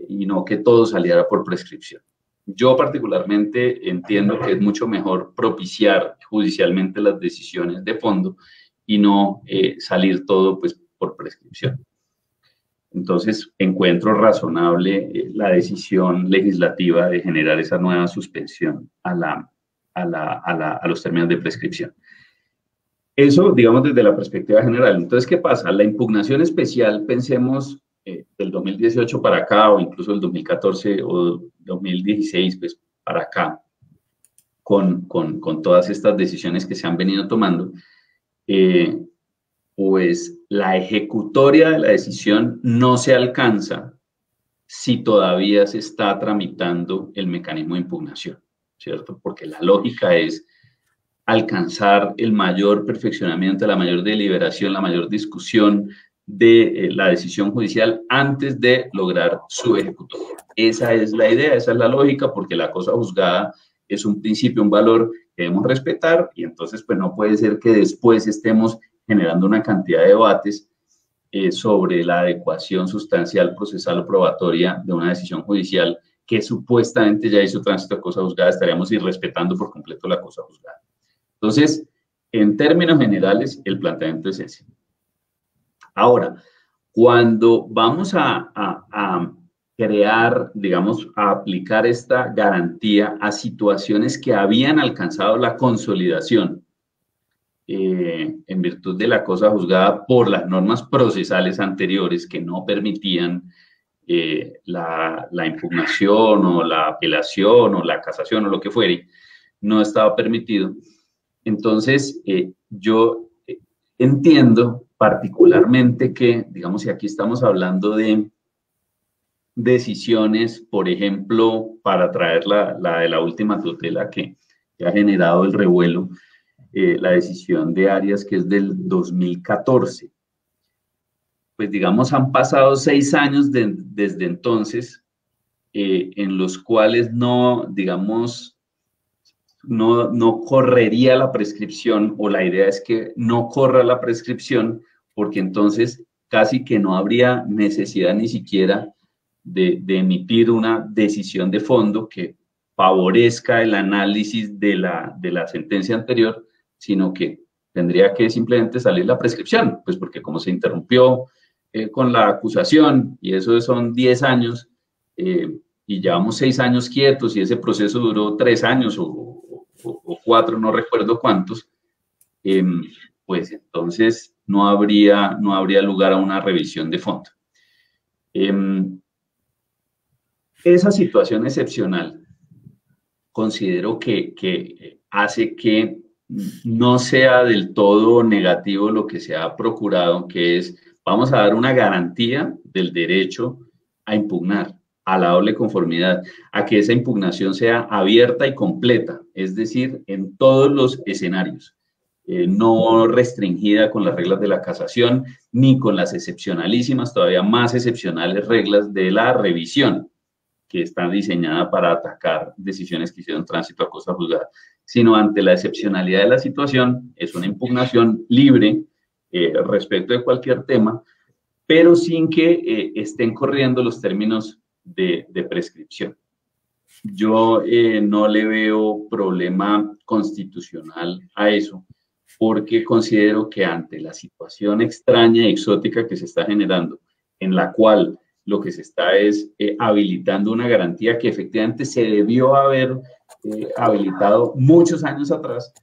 y no que todo saliera por prescripción. Yo particularmente entiendo que es mucho mejor propiciar judicialmente las decisiones de fondo y no salir todo pues, por prescripción. Entonces, encuentro razonable la decisión legislativa de generar esa nueva suspensión a los términos de prescripción. Eso, digamos, desde la perspectiva general. Entonces, ¿qué pasa? La impugnación especial, pensemos, del 2018 para acá, o incluso del 2014 o 2016, pues, para acá, con todas estas decisiones que se han venido tomando, pues la ejecutoria de la decisión no se alcanza si todavía se está tramitando el mecanismo de impugnación, ¿cierto? Porque la lógica es alcanzar el mayor perfeccionamiento, la mayor deliberación, la mayor discusión de la decisión judicial antes de lograr su ejecutoria. Esa es la idea, esa es la lógica, porque la cosa juzgada es un principio, un valor que debemos respetar, y entonces pues no puede ser que después estemos generando una cantidad de debates sobre la adecuación sustancial, procesal o probatoria de una decisión judicial que supuestamente ya hizo tránsito a cosa juzgada. Estaríamos irrespetando por completo la cosa juzgada. Entonces, en términos generales, el planteamiento es ese. Ahora, cuando vamos a crear, digamos, a aplicar esta garantía a situaciones que habían alcanzado la consolidación en virtud de la cosa juzgada por las normas procesales anteriores que no permitían la impugnación o la apelación o la casación o lo que fuere, no estaba permitido. Entonces, yo entiendo particularmente que, digamos, si aquí estamos hablando de decisiones, por ejemplo, para traer la de la última tutela que ha generado el revuelo, la decisión de Arias, que es del 2014. Pues, digamos, han pasado 6 años desde entonces, en los cuales no, digamos, no correría la prescripción, o la idea es que no corra la prescripción, porque entonces casi que no habría necesidad ni siquiera de emitir una decisión de fondo que favorezca el análisis de la sentencia anterior, sino que tendría que simplemente salir la prescripción, pues porque como se interrumpió con la acusación, y eso son 10 años, y llevamos 6 años quietos, y ese proceso duró 3 años o 4, no recuerdo cuántos, pues entonces no habría lugar a una revisión de fondo. Esa situación excepcional considero que hace que no sea del todo negativo lo que se ha procurado, que es, vamos a dar una garantía del derecho a impugnar, a la doble conformidad, a que esa impugnación sea abierta y completa, es decir, en todos los escenarios, no restringida con las reglas de la casación, ni con las excepcionalísimas, todavía más excepcionales reglas de la revisión, que está diseñada para atacar decisiones que hicieron tránsito a cosa juzgada, sino ante la excepcionalidad de la situación, es una impugnación libre respecto de cualquier tema, pero sin que estén corriendo los términos de prescripción. yo no le veo problema constitucional a eso, porque considero que ante la situación extraña y exótica que se está generando, en la cual lo que se está es habilitando una garantía que efectivamente se debió haber habilitado muchos años atrás,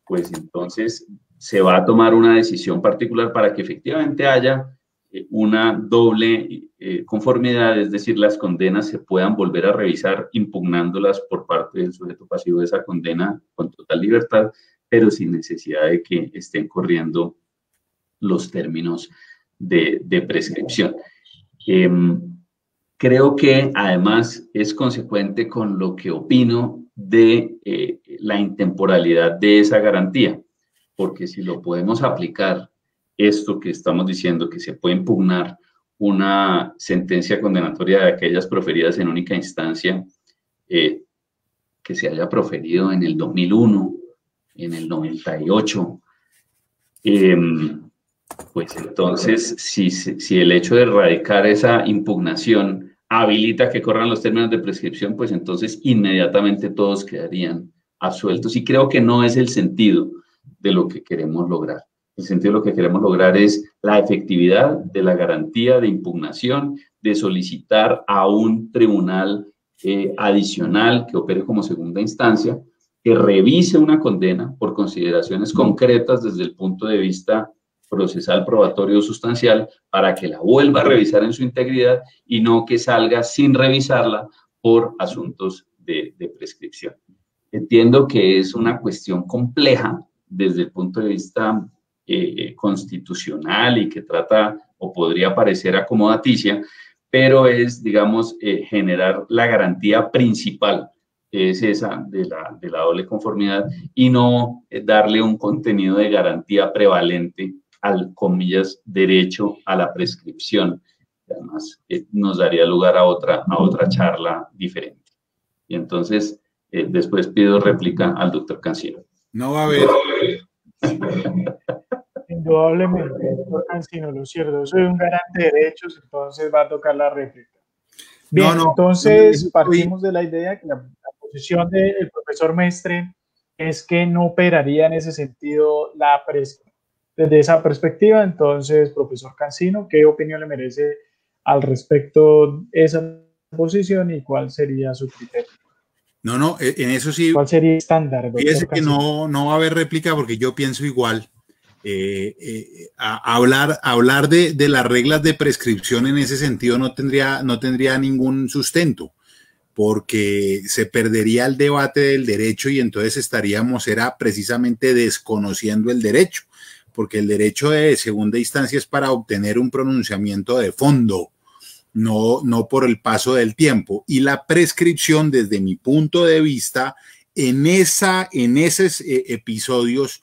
pues entonces se va a tomar una decisión particular para que efectivamente haya una doble conformidad, es decir, las condenas se puedan volver a revisar impugnándolas por parte del sujeto pasivo de esa condena con total libertad, pero sin necesidad de que estén corriendo los términos de prescripción. Creo que además es consecuente con lo que opino de la intemporalidad de esa garantía, porque si lo podemos aplicar, esto que estamos diciendo, que se puede impugnar una sentencia condenatoria de aquellas proferidas en única instancia, que se haya proferido en el 2001, en el 98, pues entonces, si el hecho de erradicar esa impugnación habilita que corran los términos de prescripción, pues entonces inmediatamente todos quedarían absueltos. Y creo que no es el sentido de lo que queremos lograr. El sentido de lo que queremos lograr es la efectividad de la garantía de impugnación, de solicitar a un tribunal adicional que opere como segunda instancia, que revise una condena por consideraciones concretas desde el punto de vista procesal, probatorio o sustancial, para que la vuelva a revisar en su integridad y no que salga sin revisarla por asuntos de prescripción. Entiendo que es una cuestión compleja desde el punto de vista constitucional y que trata o podría parecer acomodaticia, pero es, digamos, generar la garantía principal, que es esa de la doble conformidad, y no darle un contenido de garantía prevalente al, comillas, derecho a la prescripción. Además, nos daría lugar a otra charla diferente. Y entonces, después pido réplica al doctor Cancino. No va a haber. Indudablemente, doctor Cancino, lo cierto, soy un garante de derechos, entonces va a tocar la réplica. Bien, entonces partimos de la idea que la posición del profesor Mestre es que no operaría en ese sentido la prescripción. Desde esa perspectiva, entonces, profesor Cancino, ¿qué opinión le merece al respecto esa posición y cuál sería su criterio? No, en eso sí. ¿Cuál sería el estándar, doctor Fíjese Cancino? que no va a haber réplica porque yo pienso igual. Hablar de las reglas de prescripción en ese sentido no tendría ningún sustento, porque se perdería el debate del derecho y entonces estaríamos precisamente desconociendo el derecho, porque el derecho de segunda instancia es para obtener un pronunciamiento de fondo, no por el paso del tiempo. Y la prescripción, desde mi punto de vista, en esos episodios,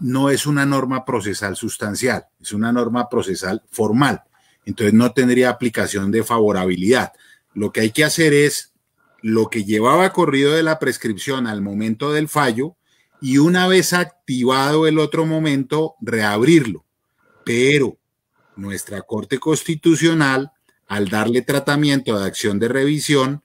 no es una norma procesal sustancial, es una norma procesal formal. Entonces no tendría aplicación de favorabilidad. Lo que hay que hacer es lo que llevaba corrido de la prescripción al momento del fallo y una vez activado el otro momento, reabrirlo. Pero nuestra Corte Constitucional, al darle tratamiento de acción de revisión,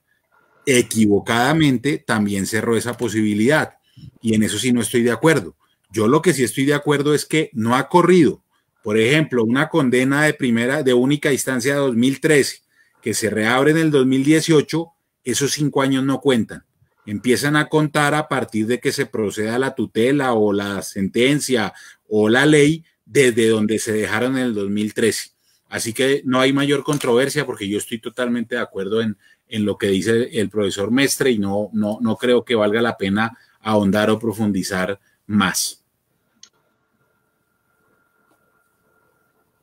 equivocadamente también cerró esa posibilidad. Y en eso sí no estoy de acuerdo. Yo lo que sí estoy de acuerdo es que no ha corrido, por ejemplo, una condena de única instancia de 2013, que se reabre en el 2018, esos 5 años no cuentan. Empiezan a contar a partir de que se proceda a la tutela o la sentencia o la ley desde donde se dejaron en el 2013. Así que no hay mayor controversia porque yo estoy totalmente de acuerdo en lo que dice el profesor Mestre y no creo que valga la pena ahondar o profundizar más.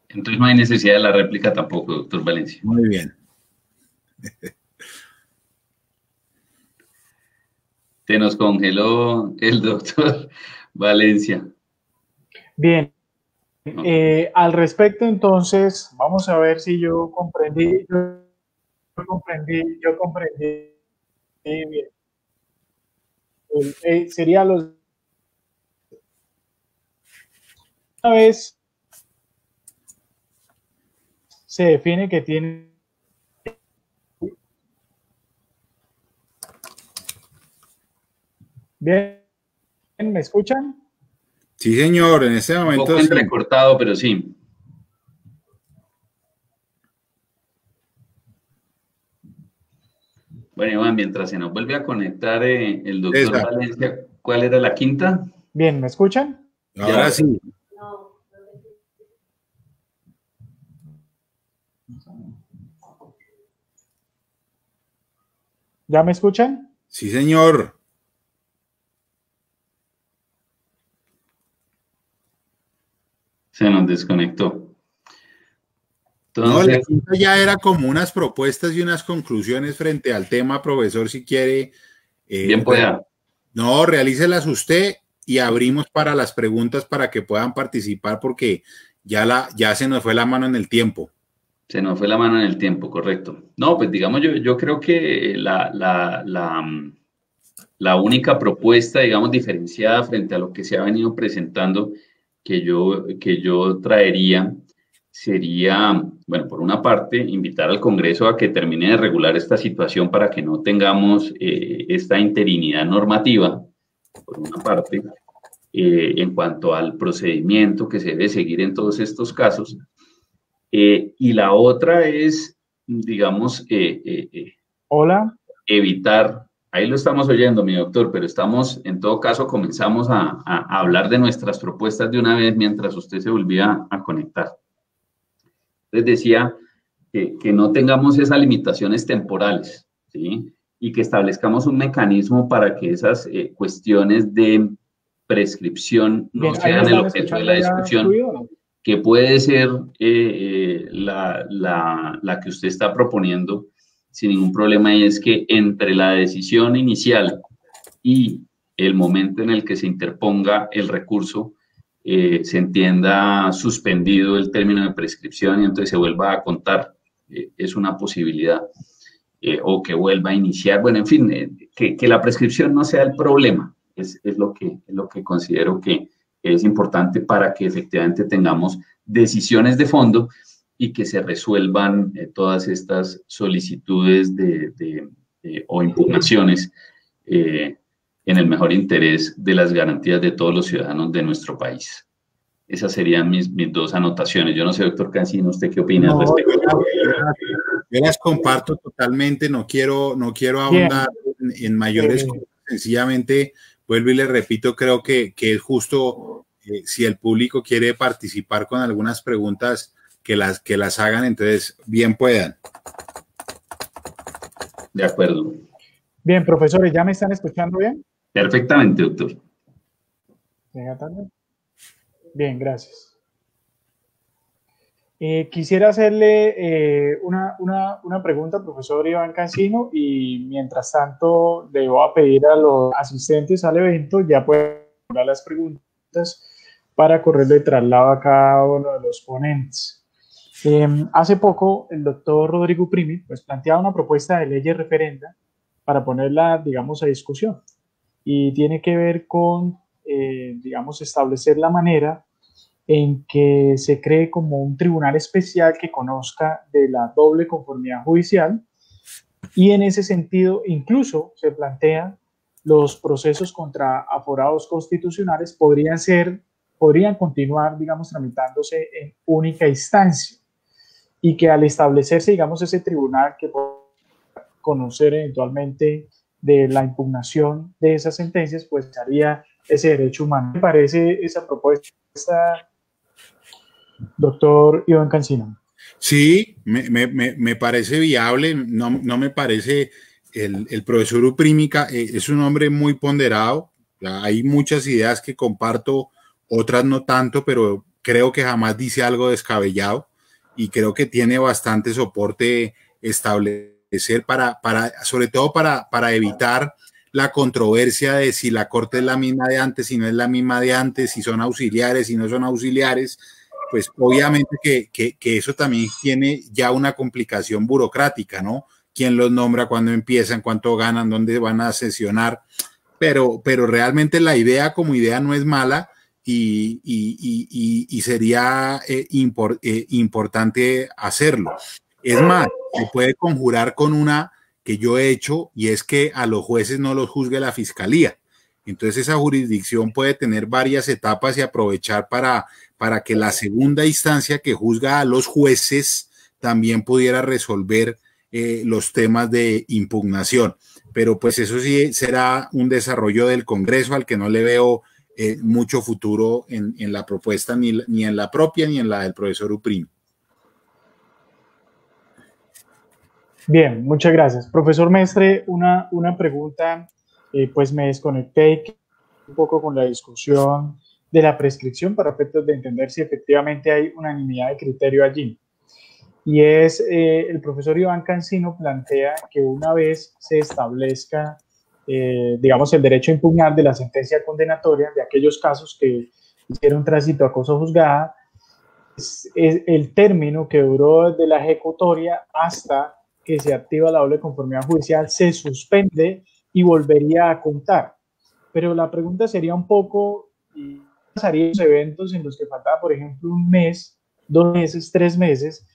Entonces no hay necesidad de la réplica tampoco, doctor Valencia. Muy bien. Se nos congeló el doctor Valencia. Bien. Al respecto, entonces, vamos a ver si yo comprendí bien. Sería una vez se define que tiene Bien, ¿me escuchan? Sí, señor, en este momento. Un poco entrecortado, pero sí. Bueno, Iván, mientras se nos vuelve a conectar el doctor Valencia, ¿cuál era la quinta? Bien, ¿me escuchan? Ahora sí. ¿Ya me escuchan? Sí, señor. Se nos desconectó. Entonces, no, la quinta ya era como unas propuestas y unas conclusiones frente al tema, profesor, si quiere. Bien pueda. No, realícelas usted y abrimos para las preguntas para que puedan participar porque ya se nos fue la mano en el tiempo. Se nos fue la mano en el tiempo, correcto. No, pues digamos, yo creo que la única propuesta, digamos, diferenciada frente a lo que se ha venido presentando que yo traería sería, bueno, por una parte, invitar al Congreso a que termine de regular esta situación para que no tengamos esta interinidad normativa, por una parte, en cuanto al procedimiento que se debe seguir en todos estos casos. Y la otra es, digamos, hola, evitar, ahí lo estamos oyendo, mi doctor, pero estamos, en todo caso, comenzamos a hablar de nuestras propuestas de una vez mientras usted se volvía a conectar. Les decía que no tengamos esas limitaciones temporales, ¿sí? Y que establezcamos un mecanismo para que esas cuestiones de prescripción no sean el objeto de la discusión, que puede ser la que usted está proponiendo sin ningún problema, y es que entre la decisión inicial y el momento en el que se interponga el recurso, se entienda suspendido el término de prescripción y entonces se vuelva a contar. Es una posibilidad. O que vuelva a iniciar. Bueno, en fin, que la prescripción no sea el problema. Es lo que considero que es importante para que efectivamente tengamos decisiones de fondo y que se resuelvan todas estas solicitudes o impugnaciones en el mejor interés de las garantías de todos los ciudadanos de nuestro país. Esas serían mis dos anotaciones. Yo no sé, doctor Cancino, ¿usted qué opina al respecto? Yo las comparto totalmente, no quiero ahondar en mayores cosas. Sencillamente, vuelvo y le repito, creo que es justo, si el público quiere participar con algunas preguntas, que las hagan, entonces bien puedan. De acuerdo. Bien, profesores, ¿ya me están escuchando bien? Perfectamente, doctor. Bien, gracias. Quisiera hacerle una pregunta al profesor Iván Cancino, y mientras tanto le voy a pedir a los asistentes al evento ya pueden hacer las preguntas para correrle traslado a cada uno de los ponentes. Hace poco el doctor Rodrigo Primi pues planteaba una propuesta de ley referenda para ponerla, digamos, a discusión, y tiene que ver con, digamos, establecer la manera en que se cree como un tribunal especial que conozca de la doble conformidad judicial, y en ese sentido incluso se plantea los procesos contra aforados constitucionales podrían continuar, digamos, tramitándose en única instancia, y que al establecerse, digamos, ese tribunal que puede conocer eventualmente de la impugnación de esas sentencias, pues haría ese derecho humano. ¿Me parece esa propuesta, doctor Iván Cancino? Sí, me parece viable, no me parece, el profesor Uprímica es un hombre muy ponderado, hay muchas ideas que comparto, otras no tanto, pero creo que jamás dice algo descabellado y creo que tiene bastante soporte establecer sobre todo para evitar la controversia de si la Corte es la misma de antes, si no es la misma de antes, si son auxiliares, si no son auxiliares. Pues obviamente que eso también tiene ya una complicación burocrática, ¿no? ¿Quién los nombra, cuándo empiezan, cuánto ganan, dónde van a sesionar? Pero realmente la idea como idea no es mala y sería importante hacerlo. Es más, se puede conjurar con una que yo he hecho, y es que a los jueces no los juzgue la fiscalía. Entonces esa jurisdicción puede tener varias etapas y aprovechar para que la segunda instancia que juzga a los jueces también pudiera resolver los temas de impugnación. Pero pues eso sí será un desarrollo del Congreso al que no le veo mucho futuro en la propuesta, ni en la propia ni en la del profesor Uprino. Bien, muchas gracias. Profesor Mestre, una pregunta, pues me desconecté un poco con la discusión de la prescripción para efectos de entender si efectivamente hay unanimidad de criterio allí. Y es, el profesor Iván Cancino plantea que una vez se establezca, digamos, el derecho a impugnar de la sentencia condenatoria de aquellos casos que hicieron tránsito a cosa juzgada, es el término que duró desde la ejecutoria hasta que se activa la doble conformidad judicial se suspende y volvería a contar. Pero la pregunta sería un poco, ¿qué pasaría en los eventos en los que faltaba, por ejemplo, un mes, 2 meses, 3 meses,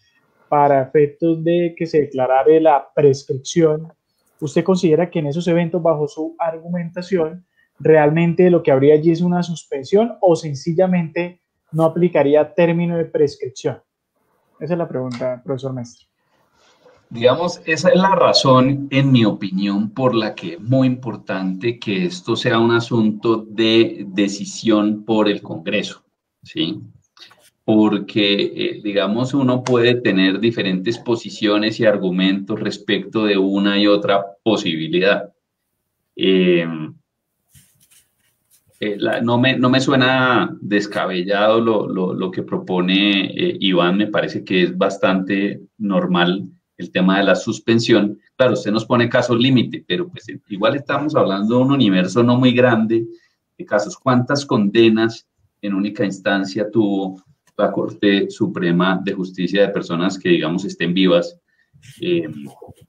para efectos de que se declarara la prescripción? ¿Usted considera que en esos eventos, bajo su argumentación, realmente lo que habría allí es una suspensión o sencillamente no aplicaría término de prescripción? Esa es la pregunta, profesor Mestre. Digamos, esa es la razón, en mi opinión, por la que es muy importante que esto sea un asunto de decisión por el Congreso, ¿sí? Porque, digamos, uno puede tener diferentes posiciones y argumentos respecto de una y otra posibilidad. No me suena descabellado lo que propone Iván, me parece que es bastante normal el tema de la suspensión. Claro, usted nos pone casos límite, pero pues igual estamos hablando de un universo no muy grande de casos. ¿Cuántas condenas en única instancia tuvo la Corte Suprema de Justicia de personas que, digamos, estén vivas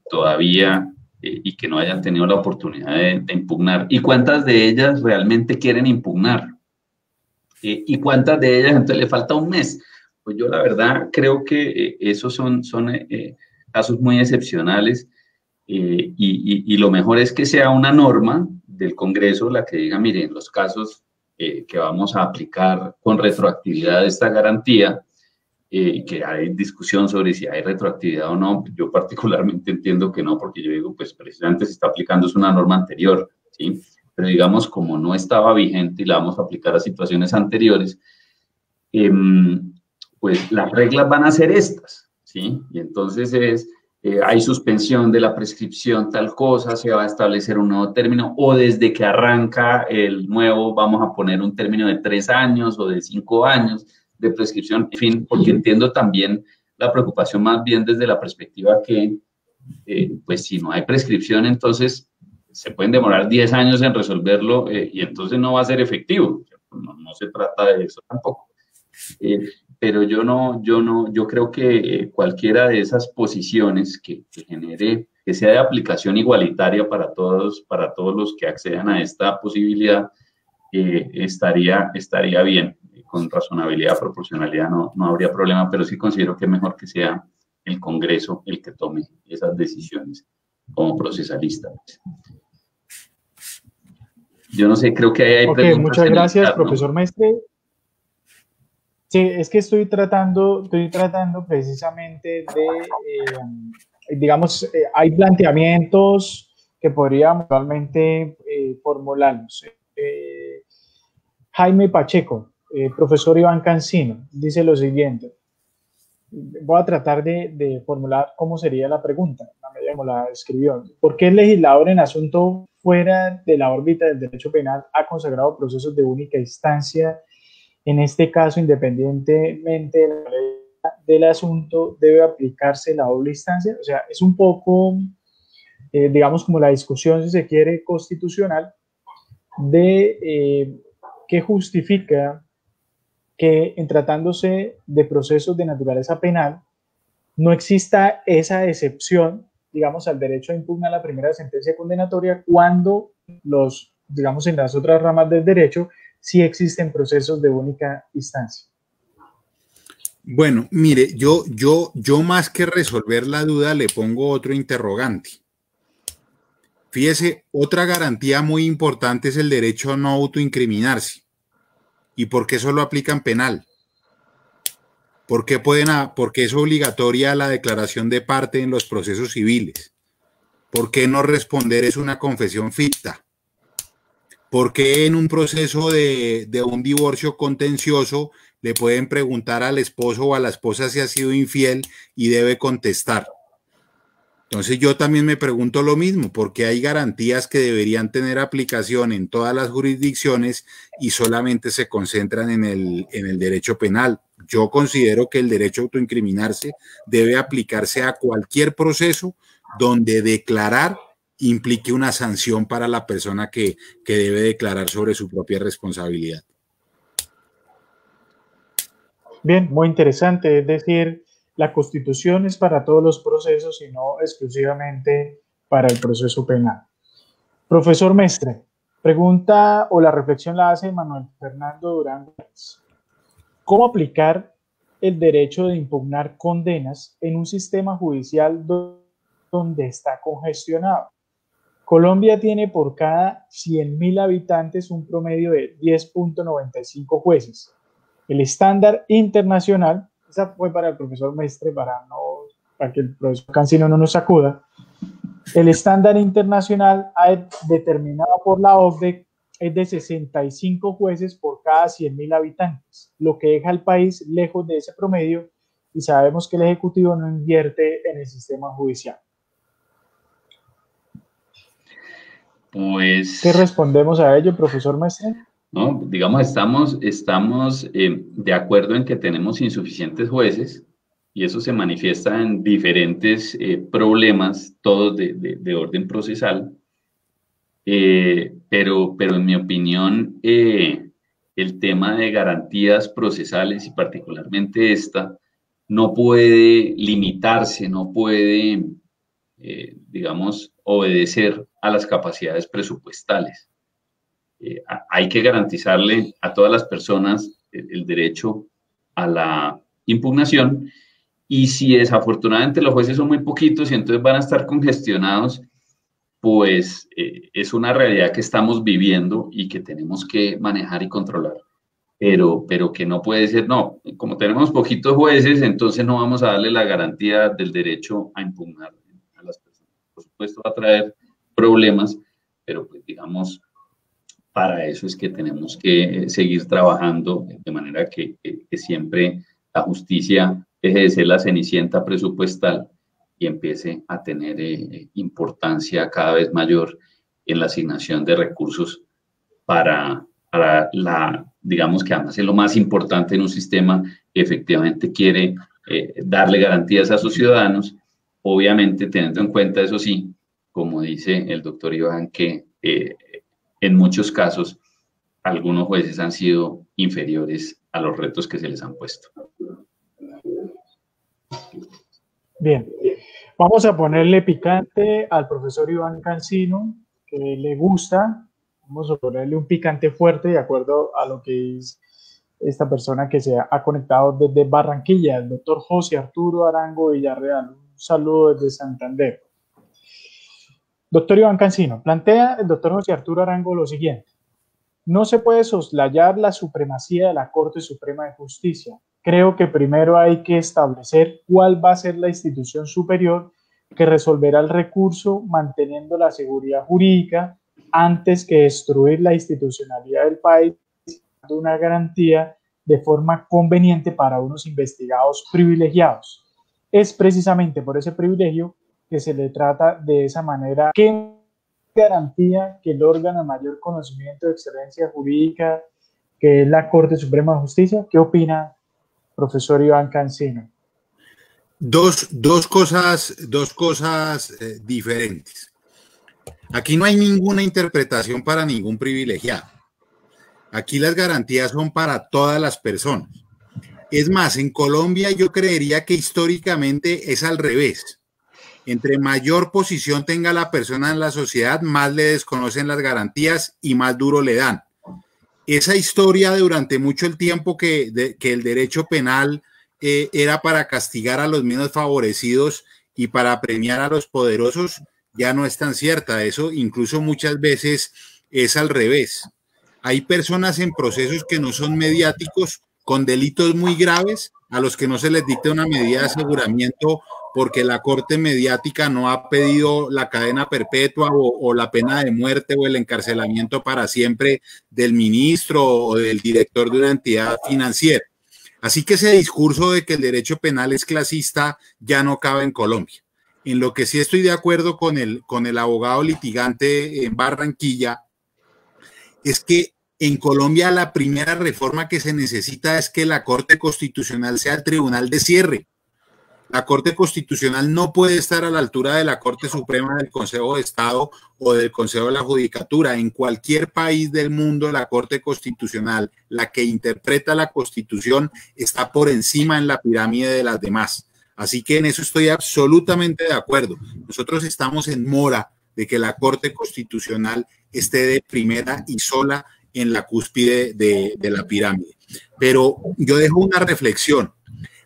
todavía y que no hayan tenido la oportunidad de impugnar? ¿Y cuántas de ellas realmente quieren impugnar? ¿Y cuántas de ellas entonces le falta un mes? Pues yo la verdad creo que esos son casos muy excepcionales y lo mejor es que sea una norma del Congreso la que diga, miren, los casos que vamos a aplicar con retroactividad de esta garantía, que hay discusión sobre si hay retroactividad o no. Yo particularmente entiendo que no, porque yo digo, pues precisamente se está aplicando es una norma anterior, ¿sí? Pero digamos, como no estaba vigente y la vamos a aplicar a situaciones anteriores, pues las reglas van a ser estas, ¿sí? Y entonces hay suspensión de la prescripción, tal cosa, se va a establecer un nuevo término, o desde que arranca el nuevo vamos a poner un término de 3 años o de 5 años de prescripción, en fin, porque entiendo también la preocupación más bien desde la perspectiva que, pues si no hay prescripción, entonces se pueden demorar 10 años en resolverlo y entonces no va a ser efectivo. No se trata de eso tampoco. Pero yo creo que cualquiera de esas posiciones que genere, que sea de aplicación igualitaria para todos los que accedan a esta posibilidad, estaría bien. Con razonabilidad, proporcionalidad no habría problema, pero sí considero que es mejor que sea el Congreso el que tome esas decisiones como procesalista. Yo no sé, creo que hay preguntas. Muchas gracias, profesor Mestre. Sí, es que estoy tratando precisamente de, digamos, hay planteamientos que podríamos realmente formularlos. Jaime Pacheco, profesor Iván Cancino, dice lo siguiente. Voy a tratar de formular cómo sería la pregunta, la medida como la escribió. ¿Por qué el legislador en asunto fuera de la órbita del derecho penal ha consagrado procesos de única instancia? En este caso, independientemente del asunto, debe aplicarse la doble instancia. O sea, es un poco, digamos, como la discusión, si se quiere, constitucional, de qué justifica que en tratándose de procesos de naturaleza penal no exista esa excepción, digamos, al derecho a impugnar la primera sentencia condenatoria cuando digamos, en las otras ramas del derecho sí existen procesos de única instancia. Bueno, mire, yo más que resolver la duda le pongo otro interrogante. Fíjese, otra garantía muy importante es el derecho a no autoincriminarse. ¿Y por qué solo aplica en penal? ¿Por qué porque es obligatoria la declaración de parte en los procesos civiles? ¿Por qué no responder es una confesión ficta? ¿Por qué en un proceso de un divorcio contencioso le pueden preguntar al esposo o a la esposa si ha sido infiel y debe contestar? Entonces yo también me pregunto lo mismo, porque hay garantías que deberían tener aplicación en todas las jurisdicciones y solamente se concentran en el derecho penal. Yo considero que el derecho a autoincriminarse debe aplicarse a cualquier proceso donde declarar implique una sanción para la persona que debe declarar sobre su propia responsabilidad. Bien, muy interesante, es decir, la Constitución es para todos los procesos y no exclusivamente para el proceso penal. Profesor Mestre, pregunta o la reflexión la hace Manuel Fernando Durán. ¿Cómo aplicar el derecho de impugnar condenas en un sistema judicial donde está congestionado? Colombia tiene por cada 100.000 habitantes un promedio de 10.95 jueces. El estándar internacional, esa fue para el profesor Mestre, para que el profesor Cancino no nos sacuda, el estándar internacional determinado por la OCDE es de 65 jueces por cada 100.000 habitantes, lo que deja al país lejos de ese promedio y sabemos que el Ejecutivo no invierte en el sistema judicial. Pues, ¿qué respondemos a ello, profesor Mestre? No, digamos, estamos de acuerdo en que tenemos insuficientes jueces y eso se manifiesta en diferentes problemas, todos de orden procesal, pero en mi opinión, el tema de garantías procesales y particularmente esta, no puede limitarse, no puede, digamos, obedecer a las capacidades presupuestales. Hay que garantizarle a todas las personas el derecho a la impugnación y si desafortunadamente los jueces son muy poquitos y entonces van a estar congestionados, pues es una realidad que estamos viviendo y que tenemos que manejar y controlar, pero que no puede ser, no, como tenemos poquitos jueces, entonces no vamos a darle la garantía del derecho a impugnar a las personas. Por supuesto va a traer problemas, pero pues digamos, para eso es que tenemos que seguir trabajando de manera que siempre la justicia deje de ser la cenicienta presupuestal y empiece a tener importancia cada vez mayor en la asignación de recursos para digamos que además es lo más importante en un sistema que efectivamente quiere darle garantías a sus ciudadanos, obviamente teniendo en cuenta, eso sí, como dice el doctor Iván, que en muchos casos, algunos jueces han sido inferiores a los retos que se les han puesto. Bien, vamos a ponerle picante al profesor Iván Cancino, que le gusta. Vamos a ponerle un picante fuerte de acuerdo a lo que es esta persona que se ha conectado desde Barranquilla, el doctor José Arturo Arango Villarreal. Un saludo desde Santander. Doctor Iván Cancino, plantea el doctor José Arturo Arango lo siguiente: no se puede soslayar la supremacía de la Corte Suprema de Justicia. Creo que primero hay que establecer cuál va a ser la institución superior que resolverá el recurso manteniendo la seguridad jurídica antes que destruir la institucionalidad del país, dando una garantía de forma conveniente para unos investigados privilegiados. Es precisamente por ese privilegio que se le trata de esa manera. ¿Qué garantía que el órgano de mayor conocimiento de excelencia jurídica, que es la Corte Suprema de Justicia? ¿Qué opina, profesor Iván Cancino? Dos cosas diferentes. Aquí no hay ninguna interpretación para ningún privilegiado. Aquí las garantías son para todas las personas. Es más, en Colombia yo creería que históricamente es al revés. Entre mayor posición tenga la persona en la sociedad, más le desconocen las garantías y más duro le dan. Esa historia durante mucho el tiempo que el derecho penal era para castigar a los menos favorecidos y para premiar a los poderosos, ya no es tan cierta. Eso incluso muchas veces es al revés. Hay personas en procesos que no son mediáticos, con delitos muy graves, a los que no se les dicta una medida de aseguramiento porque la corte mediática no ha pedido la cadena perpetua o la pena de muerte o el encarcelamiento para siempre del ministro o del director de una entidad financiera. Así que ese discurso de que el derecho penal es clasista ya no cabe en Colombia. En lo que sí estoy de acuerdo con el abogado litigante en Barranquilla es que en Colombia la primera reforma que se necesita es que la Corte Constitucional sea el tribunal de cierre. La Corte Constitucional no puede estar a la altura de la Corte Suprema, del Consejo de Estado o del Consejo de la Judicatura. En cualquier país del mundo, la Corte Constitucional, la que interpreta la Constitución, está por encima en la pirámide de las demás. Así que en eso estoy absolutamente de acuerdo. Nosotros estamos en mora de que la Corte Constitucional esté de primera y sola en la cúspide de la pirámide. Pero yo dejo una reflexión.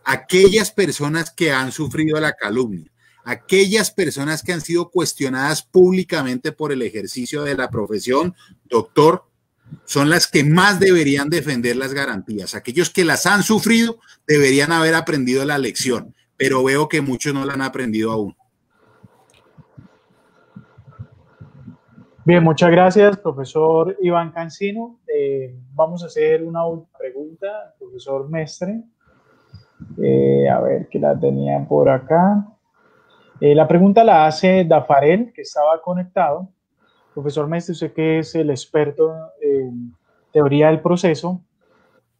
Aquellas personas que han sufrido la calumnia, aquellas personas que han sido cuestionadas públicamente por el ejercicio de la profesión, doctor, son las que más deberían defender las garantías. Aquellos que las han sufrido deberían haber aprendido la lección, pero veo que muchos no la han aprendido aún. Bien, muchas gracias, profesor Iván Cancino. Vamos a hacer una última pregunta, profesor Mestre. A ver, que la tenía por acá. La pregunta la hace Dafarel, que estaba conectado. Profesor Mestre, usted que es el experto en teoría del proceso,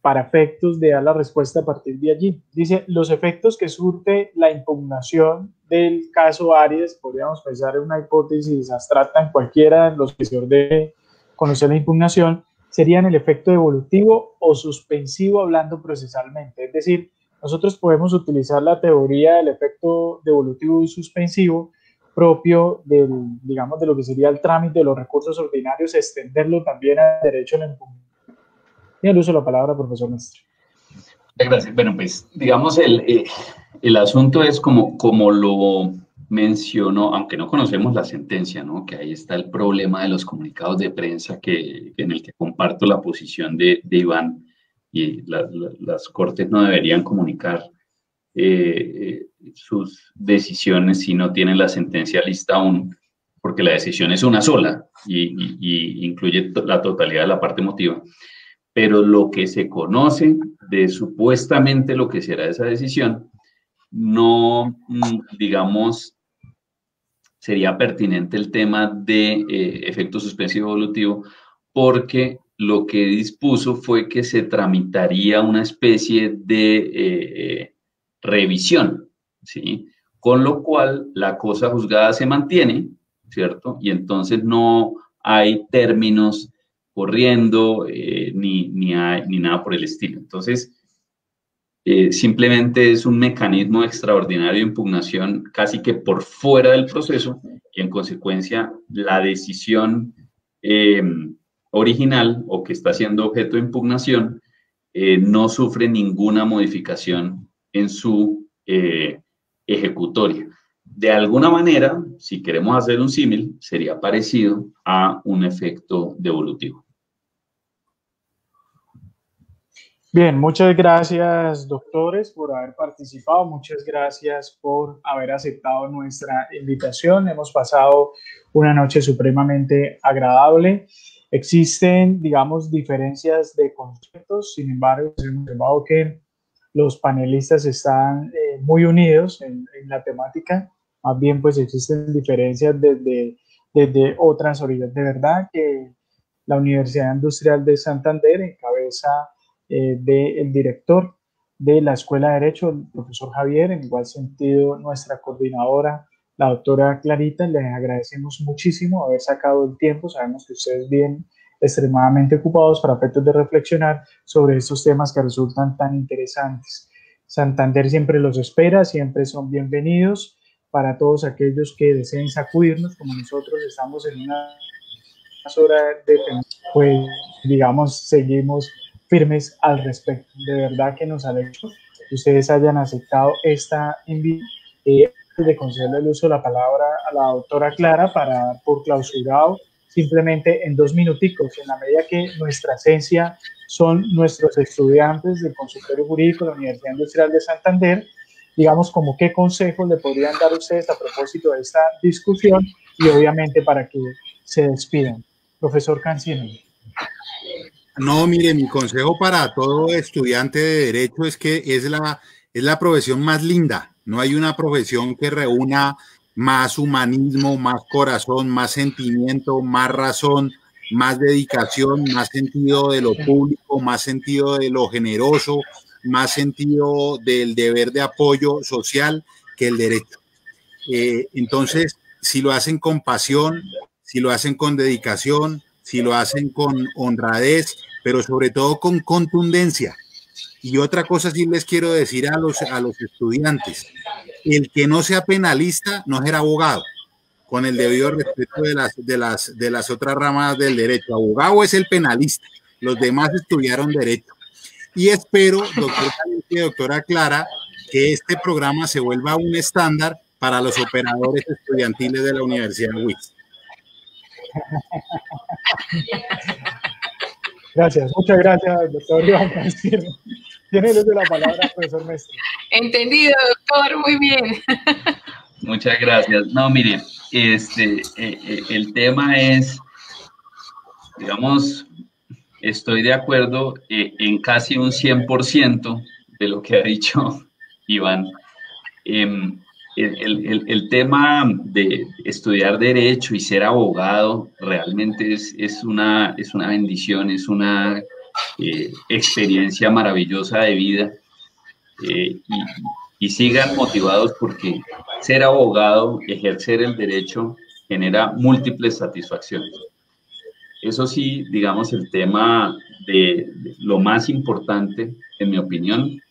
para efectos de dar la respuesta a partir de allí. Dice, los efectos que surte la impugnación del caso Arias, podríamos pensar en una hipótesis abstracta en cualquiera de los que se ordene conocer la impugnación, serían el efecto devolutivo o suspensivo hablando procesalmente. Es decir, nosotros podemos utilizar la teoría del efecto devolutivo y suspensivo propio del, digamos, de lo que sería el trámite de los recursos ordinarios, extenderlo también al derecho a la impugnación. Tiene el uso de la palabra, profesor Mestre. Gracias. Bueno, pues, digamos, el asunto es como lo mencionó, aunque no conocemos la sentencia, ¿no? Que ahí está el problema de los comunicados de prensa en el que comparto la posición de Iván, y las cortes no deberían comunicar sus decisiones si no tienen la sentencia lista aún, porque la decisión es una sola y incluye la totalidad de la parte emotiva. Pero lo que se conoce de supuestamente lo que será esa decisión, no, digamos, sería pertinente el tema de efecto suspensivo evolutivo, porque lo que dispuso fue que se tramitaría una especie de revisión, ¿sí? Con lo cual la cosa juzgada se mantiene, ¿cierto? Y entonces no hay términos corriendo ni nada por el estilo. Entonces, simplemente es un mecanismo extraordinario de impugnación casi que por fuera del proceso, y en consecuencia la decisión original o que está siendo objeto de impugnación no sufre ninguna modificación en su ejecutoria. De alguna manera, si queremos hacer un símil, sería parecido a un efecto devolutivo. Bien, muchas gracias, doctores, por haber participado. Muchas gracias por haber aceptado nuestra invitación. Hemos pasado una noche supremamente agradable. Existen, digamos, diferencias de conceptos. Sin embargo, hemos observado que los panelistas están muy unidos en la temática. Más bien, pues existen diferencias desde otras orillas. De verdad que la Universidad Industrial de Santander, en cabeza del director de la Escuela de Derecho, el profesor Javier, en igual sentido nuestra coordinadora, la doctora Clarita, les agradecemos muchísimo haber sacado el tiempo. Sabemos que ustedes vienen extremadamente ocupados para efectos de reflexionar sobre estos temas que resultan tan interesantes. Santander siempre los espera, siempre son bienvenidos para todos aquellos que deseen sacudirnos, como nosotros estamos en una hora de tiempo, pues digamos, seguimos firmes al respecto. De verdad que nos alegra que ustedes hayan aceptado esta invitación. de concederle el uso de la palabra a la doctora Clara para dar por clausurado simplemente en 2 minuticos, en la medida que nuestra esencia son nuestros estudiantes del consultorio jurídico de la Universidad Industrial de Santander, digamos, como qué consejos le podrían dar ustedes a propósito de esta discusión y obviamente para que se despidan. Profesor Cancino. No, mire, mi consejo para todo estudiante de Derecho es que es la profesión más linda. No hay una profesión que reúna más humanismo, más corazón, más sentimiento, más razón, más dedicación, más sentido de lo público, más sentido de lo generoso, más sentido del deber de apoyo social que el derecho. Entonces, si lo hacen con pasión, si lo hacen con dedicación, si lo hacen con honradez, pero sobre todo con contundencia. Y otra cosa sí les quiero decir a los estudiantes, el que no sea penalista no será abogado, con el debido respeto de las otras ramas del derecho. Abogado es el penalista, los demás estudiaron derecho. Y espero, doctor y doctora Clara, que este programa se vuelva un estándar para los operadores estudiantiles de la Universidad WIS. Gracias, muchas gracias, doctor Iván Cancino. Tiene el uso de la palabra, profesor Mestre. Entendido, doctor, muy bien. Muchas gracias. No, mire, el tema es, digamos, estoy de acuerdo en casi un 100% de lo que ha dicho Iván. El tema de estudiar derecho y ser abogado realmente es una bendición, es una experiencia maravillosa de vida, y sigan motivados porque ser abogado, ejercer el derecho genera múltiples satisfacciones. Eso sí, digamos, el tema de lo más importante, en mi opinión,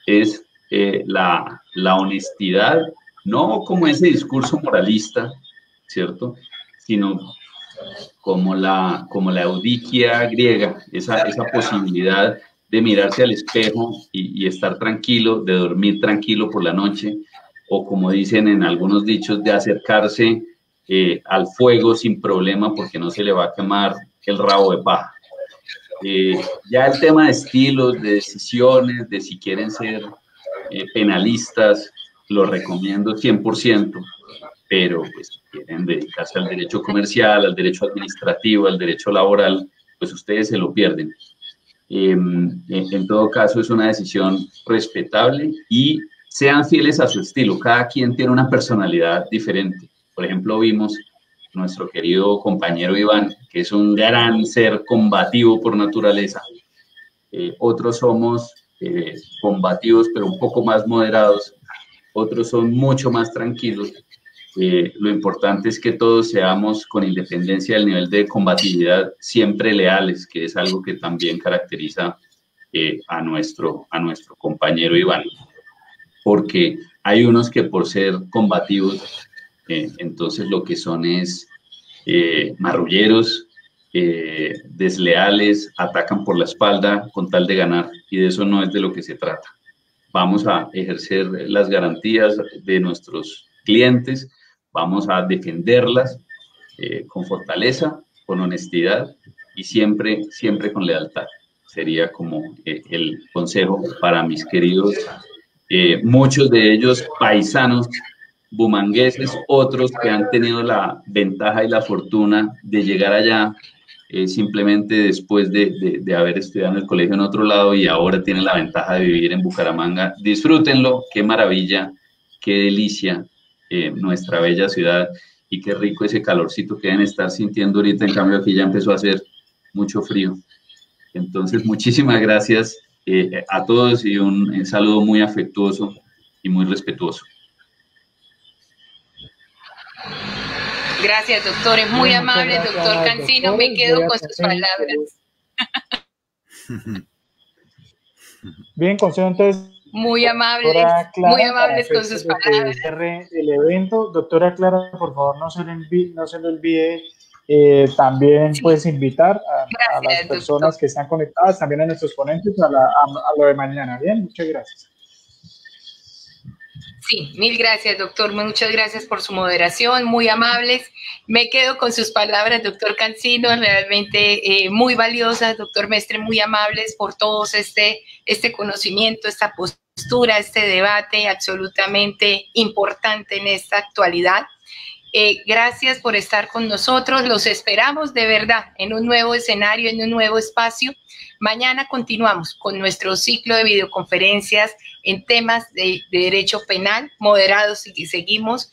es la honestidad, no como ese discurso moralista, ¿cierto? Sino como la eudiquia griega, esa posibilidad de mirarse al espejo y estar tranquilo, de dormir tranquilo por la noche, o como dicen en algunos dichos, de acercarse al fuego sin problema porque no se le va a quemar el rabo de paja. Ya el tema de estilos, de decisiones, de si quieren ser penalistas, lo recomiendo 100%, pero pues si quieren dedicarse al derecho comercial, al derecho administrativo, al derecho laboral, pues ustedes se lo pierden. En todo caso, es una decisión respetable y sean fieles a su estilo. Cada quien tiene una personalidad diferente. Por ejemplo, vimos nuestro querido compañero Iván, que es un gran ser combativo por naturaleza. Otros somos combativos, pero un poco más moderados. Otros son mucho más tranquilos. Lo importante es que todos seamos, con independencia del nivel de combatividad, siempre leales, que es algo que también caracteriza a nuestro compañero Iván. Porque hay unos que por ser combativos, entonces lo que son es marrulleros, desleales, atacan por la espalda con tal de ganar, y de eso no es de lo que se trata. Vamos a ejercer las garantías de nuestros clientes, vamos a defenderlas con fortaleza, con honestidad y siempre con lealtad. Sería como el consejo para mis queridos, muchos de ellos paisanos bumangueses, otros que han tenido la ventaja y la fortuna de llegar allá simplemente después de haber estudiado en el colegio en otro lado y ahora tienen la ventaja de vivir en Bucaramanga. Disfrútenlo, qué maravilla, qué delicia nuestra bella ciudad, y qué rico ese calorcito que deben estar sintiendo ahorita. En cambio aquí ya empezó a hacer mucho frío. Entonces, muchísimas gracias a todos y un saludo muy afectuoso y muy respetuoso. Gracias, doctor. Es muy amable, doctor Cancino. Doctor, me quedo con sus palabras. Bien, concedo entonces. Muy amables, Clara, muy amables con sus palabras. El evento, doctora Clara, por favor, no se lo olvide. También puedes invitar a las personas, doctor, que están conectadas, también a nuestros ponentes, a lo de mañana. Bien, muchas gracias. Sí, mil gracias, doctor. Muchas gracias por su moderación, muy amables. Me quedo con sus palabras, doctor Cancino, realmente muy valiosas, doctor Mestre, muy amables por todos este conocimiento, esta postura, este debate absolutamente importante en esta actualidad. Gracias por estar con nosotros. Los esperamos de verdad en un nuevo escenario, en un nuevo espacio. Mañana continuamos con nuestro ciclo de videoconferencias en temas de derecho penal moderados y seguimos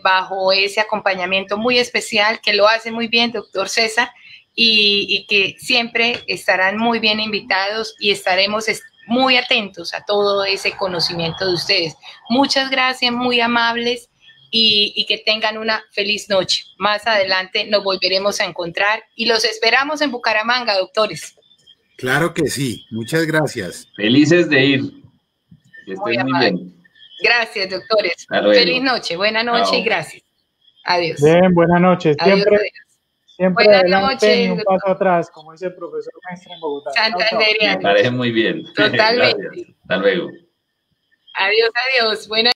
bajo ese acompañamiento muy especial que lo hace muy bien, doctor César, y que siempre estarán muy bien invitados y estaremos muy atentos a todo ese conocimiento de ustedes. Muchas gracias, muy amables. Y que tengan una feliz noche. Más adelante nos volveremos a encontrar y los esperamos en Bucaramanga, doctores. Claro que sí, muchas gracias. Felices de ir. Que estén muy bien. Gracias, doctores. Feliz noche, buena noche. Chao. Y gracias. Adiós. Bien, buenas noches. Siempre buenas adelante noches, y un paso atrás, como dice el profesor Mestre en Bogotá. Me parece muy bien. Totalmente. Gracias. Hasta luego. Adiós, adiós. Buenas